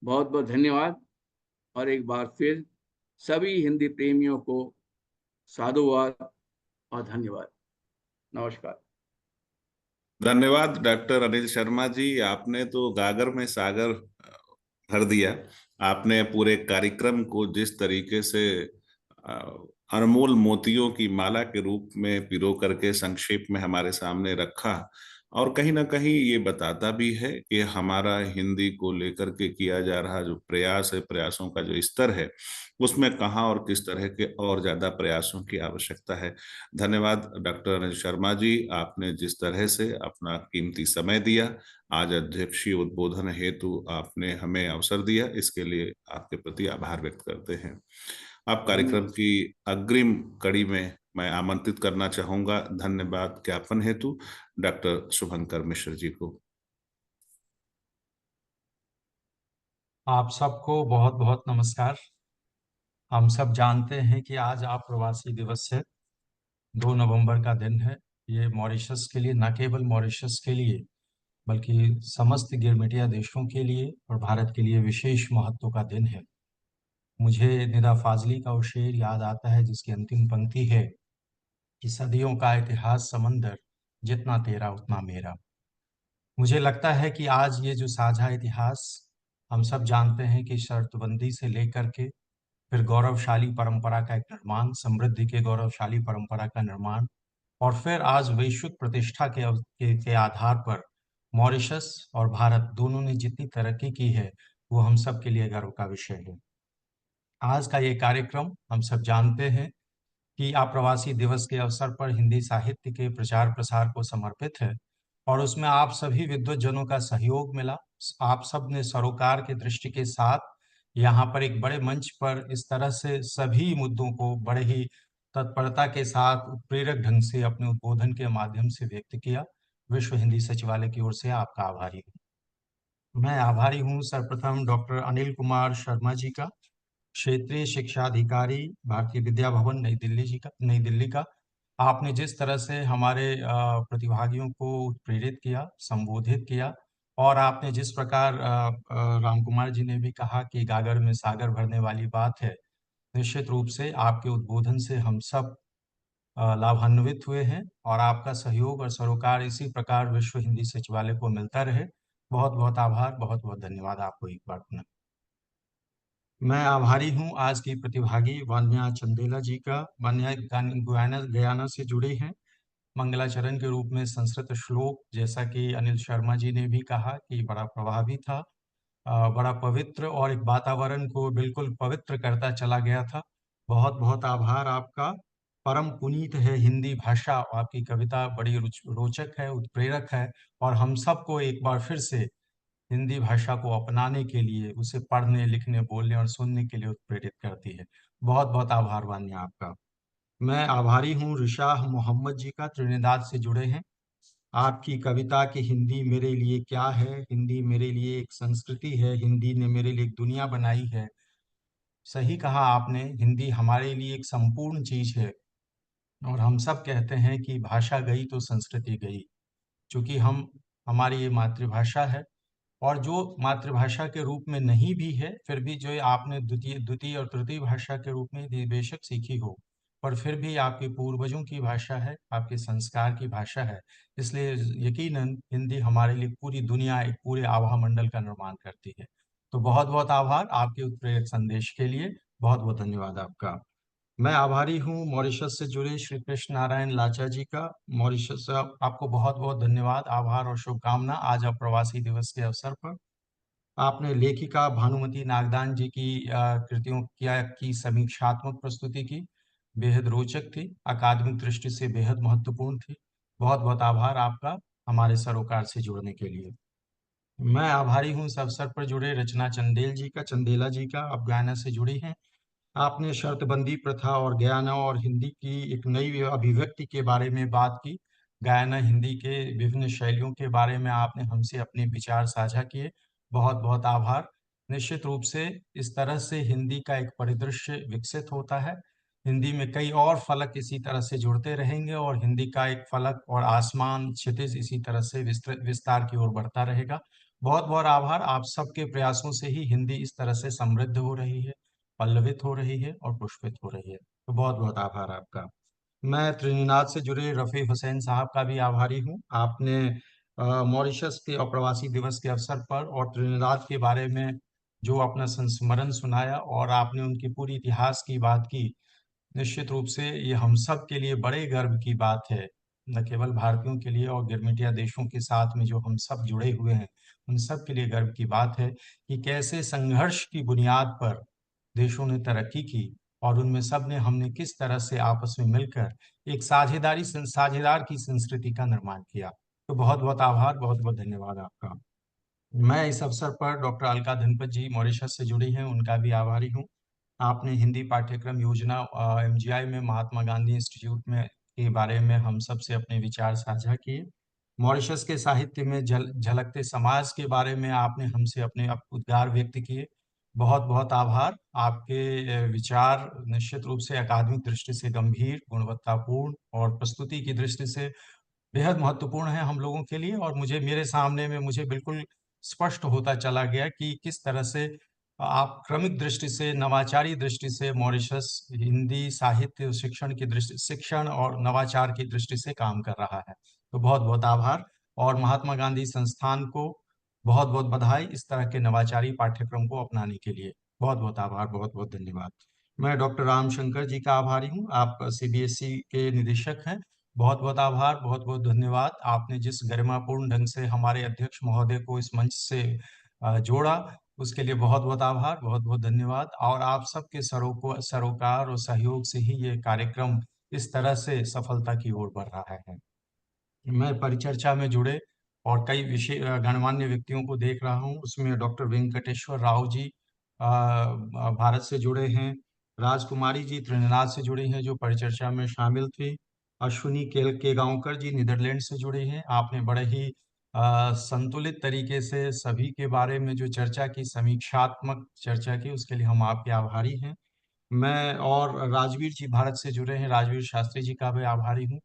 बहुत बहुत धन्यवाद, और एक बार फिर सभी हिंदी प्रेमियों को साधुवाद और धन्यवाद। नमस्कार। धन्यवाद डॉक्टर अनिल शर्मा जी। आपने तो गागर में सागर भर दिया। आपने पूरे कार्यक्रम को जिस तरीके से अनमोल मोतियों की माला के रूप में पिरो करके संक्षेप में हमारे सामने रखा, और कहीं ना कहीं ये बताता भी है कि हमारा हिंदी को लेकर के किया जा रहा जो प्रयास है, प्रयासों का जो स्तर है, उसमें कहाँ और किस तरह के और ज्यादा प्रयासों की आवश्यकता है। धन्यवाद डॉक्टर अनिल शर्मा जी, आपने जिस तरह से अपना कीमती समय दिया, आज अध्यक्षीय उद्बोधन हेतु आपने हमें अवसर दिया, इसके लिए आपके प्रति आभार व्यक्त करते हैं। आप कार्यक्रम की अग्रिम कड़ी में मैं आमंत्रित करना चाहूंगा धन्यवाद ज्ञापन हेतु डॉक्टर शुभंकर मिश्र जी को। आप सबको बहुत बहुत नमस्कार। हम सब जानते हैं कि आज अप्रवासी दिवस है, 2 नवंबर का दिन है। ये मॉरिशस के लिए, न केवल मॉरिशस के लिए बल्कि समस्त गिरमिटिया देशों के लिए और भारत के लिए विशेष महत्व का दिन है। मुझे निदा फाजली का वो शेर याद आता है जिसकी अंतिम पंक्ति है कि सदियों का इतिहास समंदर, जितना तेरा उतना मेरा। मुझे लगता है कि आज ये जो साझा इतिहास हम सब जानते हैं कि शर्तबंदी से लेकर के फिर गौरवशाली परंपरा का एक निर्माण, समृद्धि के गौरवशाली परंपरा का निर्माण, और फिर आज वैश्विक प्रतिष्ठा के आधार पर मॉरिशस और भारत दोनों ने जितनी तरक्की की है वो हम सब के लिए गर्व का विषय है। आज का ये कार्यक्रम हम सब जानते हैं कि आप्रवासी दिवस के अवसर पर हिंदी साहित्य के प्रचार प्रसार को समर्पित है, और उसमें आप सभी विद्वज्जनों का सहयोग मिला। आप सब ने सरोकार के दृष्टि के साथ यहाँ पर एक बड़े मंच पर इस तरह से सभी मुद्दों को बड़े ही तत्परता के साथ प्रेरक ढंग से अपने उद्बोधन के माध्यम से व्यक्त किया। विश्व हिंदी सचिवालय की ओर से आपका आभारी हूँ। मैं आभारी हूँ सर्वप्रथम डॉक्टर अनिल कुमार शर्मा जी का, क्षेत्रीय शिक्षा अधिकारी भारतीय विद्या भवन नई दिल्ली का। आपने जिस तरह से हमारे प्रतिभागियों को प्रेरित किया, संबोधित किया, और आपने जिस प्रकार राम कुमार जी ने भी कहा कि गागर में सागर भरने वाली बात है, निश्चित रूप से आपके उद्बोधन से हम सब लाभान्वित हुए हैं, और आपका सहयोग और सरोकार इसी प्रकार विश्व हिंदी सचिवालय को मिलता रहे। बहुत बहुत आभार, बहुत बहुत धन्यवाद आपको एक बार पुनः। मैं आभारी हूँ आज की प्रतिभागी वान्या चंदेला जी का। वान्या गयाना से जुड़ी हैं। मंगलाचरण के रूप में संस्कृत श्लोक, जैसा कि अनिल शर्मा जी ने भी कहा, कि बड़ा प्रभावी था, बड़ा पवित्र, और एक वातावरण को बिल्कुल पवित्र करता चला गया था। बहुत बहुत आभार आपका। परम पुनीत है हिंदी भाषा। आपकी कविता बड़ी रोचक है, उत्प्रेरक है, और हम सबको एक बार फिर से हिंदी भाषा को अपनाने के लिए, उसे पढ़ने, लिखने, बोलने और सुनने के लिए उत्प्रेरित करती है। बहुत बहुत आभार वान्या आपका। मैं आभारी हूँ रिशाह मोहम्मद जी का, त्रिनिदाद से जुड़े हैं। आपकी कविता कि हिंदी मेरे लिए क्या है, हिंदी मेरे लिए एक संस्कृति है, हिंदी ने मेरे लिए एक दुनिया बनाई है। सही कहा आपने, हिंदी हमारे लिए एक संपूर्ण चीज है, और हम सब कहते हैं कि भाषा गई तो संस्कृति गई। चूंकि हमारी ये मातृभाषा है, और जो मातृभाषा के रूप में नहीं भी है, फिर भी जो आपने द्वितीय और तृतीय भाषा के रूप में बेशक सीखी हो, पर फिर भी आपके पूर्वजों की भाषा है, आपके संस्कार की भाषा है। इसलिए यकीनन हिंदी हमारे लिए पूरी दुनिया, एक पूरे आभा मंडल का निर्माण करती है। तो बहुत बहुत आभार आपके उत्प्रेरक संदेश के लिए। बहुत बहुत धन्यवाद आपका। मैं आभारी हूँ मॉरिशस से जुड़े श्री कृष्ण नारायण लाचा जी का। मॉरिशस, आपको बहुत बहुत धन्यवाद, आभार और शुभकामना आज अप्रवासी दिवस के अवसर पर। आपने लेखिका भानुमति नागदान जी की कृतियों की समीक्षात्मक प्रस्तुति की, बेहद रोचक थी, अकादमिक दृष्टि से बेहद महत्वपूर्ण थी। बहुत बहुत आभार आपका हमारे सरोकार से जुड़ने के लिए। मैं आभारी हूँ इस अवसर पर जुड़े रचना चंदेला जी का। आप गयाना से जुड़ी हैं। आपने शर्तबंदी प्रथा और गयाना और हिंदी की एक नई अभिव्यक्ति के बारे में बात की। गयाना हिंदी के विभिन्न शैलियों के बारे में आपने हमसे अपने विचार साझा किए। बहुत बहुत आभार। निश्चित रूप से इस तरह से हिंदी का एक परिदृश्य विकसित होता है। हिंदी में कई और फलक इसी तरह से जुड़ते रहेंगे, और हिंदी का एक फलक और आसमान क्षितिज इसी तरह से विस्तार की ओर बढ़ता रहेगा। बहुत बहुत आभार। आप सबके प्रयासों से ही हिंदी इस तरह से समृद्ध हो रही है, पल्लवित हो रही है और पुष्पित हो रही है। तो बहुत बहुत आभार आपका। मैं त्रिनिदाद से जुड़े रफ़ी हुसैन साहब का भी आभारी हूँ। आपने मॉरिशस के अप्रवासी दिवस के अवसर पर और त्रिनिदाद के बारे में जो अपना संस्मरण सुनाया, और आपने उनकी पूरी इतिहास की बात की, निश्चित रूप से ये हम सब के लिए बड़े गर्व की बात है। न केवल भारतीयों के लिए और गिरमिटिया देशों के साथ में जो हम सब जुड़े हुए हैं, उन सब के लिए गर्व की बात है कि कैसे संघर्ष की बुनियाद पर देशों ने तरक्की की, और उनमें सब ने हमने किस तरह से आपस में मिलकर एक साझेदार की संस्कृति का निर्माण किया। तो बहुत बहुत आभार, बहुत बहुत धन्यवाद आपका। मैं इस अवसर पर डॉक्टर अलका धनपत जी मॉरिशस से जुड़ी हैं, उनका भी आभारी हूँ। आपने हिंदी पाठ्यक्रम योजना MGI में महात्मा गांधी इंस्टीट्यूट में के बारे में हम सब से अपने विचार साझा किए। मॉरिशस के साहित्य में झलकते समाज के बारे में आपने हमसे अपने उद्गार व्यक्त किए। बहुत बहुत आभार। आपके विचार निश्चित रूप से अकादमिक दृष्टि से गंभीर, गुणवत्तापूर्ण और प्रस्तुति की दृष्टि से बेहद महत्वपूर्ण है हम लोगों के लिए, और मेरे सामने में मुझे बिल्कुल स्पष्ट होता चला गया कि किस तरह से आप क्रमिक दृष्टि से, नवाचारी दृष्टि से मॉरिशस हिंदी साहित्य शिक्षण और नवाचार की दृष्टि से काम कर रहा है। तो बहुत बहुत आभार। और महात्मा गांधी संस्थान को बहुत बहुत बधाई इस तरह के नवाचारी पाठ्यक्रम को अपनाने के लिए। बहुत बहुत आभार, बहुत बहुत धन्यवाद। मैं डॉक्टर रामशंकर जी का आभारी हूँ। आप सीबीएसई के निदेशक हैं। बहुत बहुत आभार, बहुत बहुत धन्यवाद। आपने जिस गरिमापूर्ण ढंग से हमारे अध्यक्ष महोदय को इस मंच से जोड़ा, उसके लिए बहुत बहुत आभार, बहुत बहुत धन्यवाद। और आप सबके सरोकार और सहयोग से ही ये कार्यक्रम इस तरह से सफलता की ओर बढ़ रहा है। मैं परिचर्चा में जुड़े और कई विशेष गणमान्य व्यक्तियों को देख रहा हूँ। उसमें डॉक्टर वेंकटेश्वर राव जी भारत से जुड़े हैं। राजकुमारी जी त्रिनिदाद से जुड़ी हैं, जो परिचर्चा में शामिल थी। अश्विनी केगांवकर जी नीदरलैंड से जुड़ी हैं। आपने बड़े ही संतुलित तरीके से सभी के बारे में जो चर्चा की, समीक्षात्मक चर्चा की, उसके लिए हम आपके आभारी हैं। मैं और राजवीर जी भारत से जुड़े हैं, राजवीर शास्त्री जी का भी आभारी हूँ।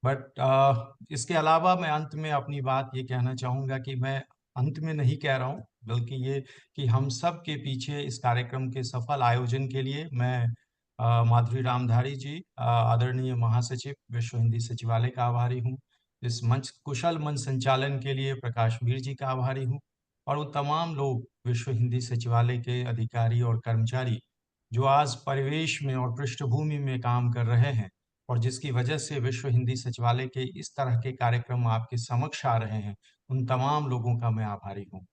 बट इसके अलावा मैं अंत में अपनी बात ये कहना चाहूँगा कि मैं अंत में नहीं कह रहा हूँ, बल्कि ये कि हम सब के पीछे इस कार्यक्रम के सफल आयोजन के लिए मैं माधुरी रामधारी जी, आदरणीय महासचिव विश्व हिंदी सचिवालय का आभारी हूँ। इस मंच कुशल मंच संचालन के लिए प्रकाश वीर जी का आभारी हूँ। और वो तमाम लोग विश्व हिंदी सचिवालय के अधिकारी और कर्मचारी जो आज परिवेश में और पृष्ठभूमि में काम कर रहे हैं, और जिसकी वजह से विश्व हिंदी सचिवालय के इस तरह के कार्यक्रम आपके समक्ष आ रहे हैं, उन तमाम लोगों का मैं आभारी हूँ।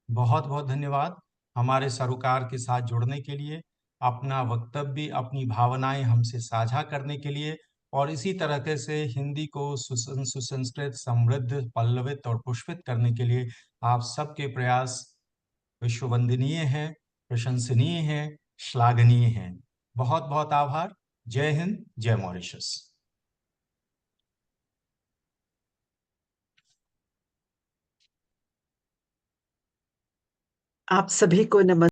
बहुत बहुत धन्यवाद हमारे सरोकार के साथ जुड़ने के लिए, अपना वक्तव्य, अपनी भावनाएं हमसे साझा करने के लिए, और इसी तरह से हिंदी को सुसंस्कृत, समृद्ध, पल्लवित और पुष्पित करने के लिए आप सबके प्रयास विश्ववंदनीय हैं, प्रशंसनीय हैं, श्लाघनीय हैं। बहुत बहुत आभार। जय हिंद, जय मॉरिशस। आप सभी को नमस्कार।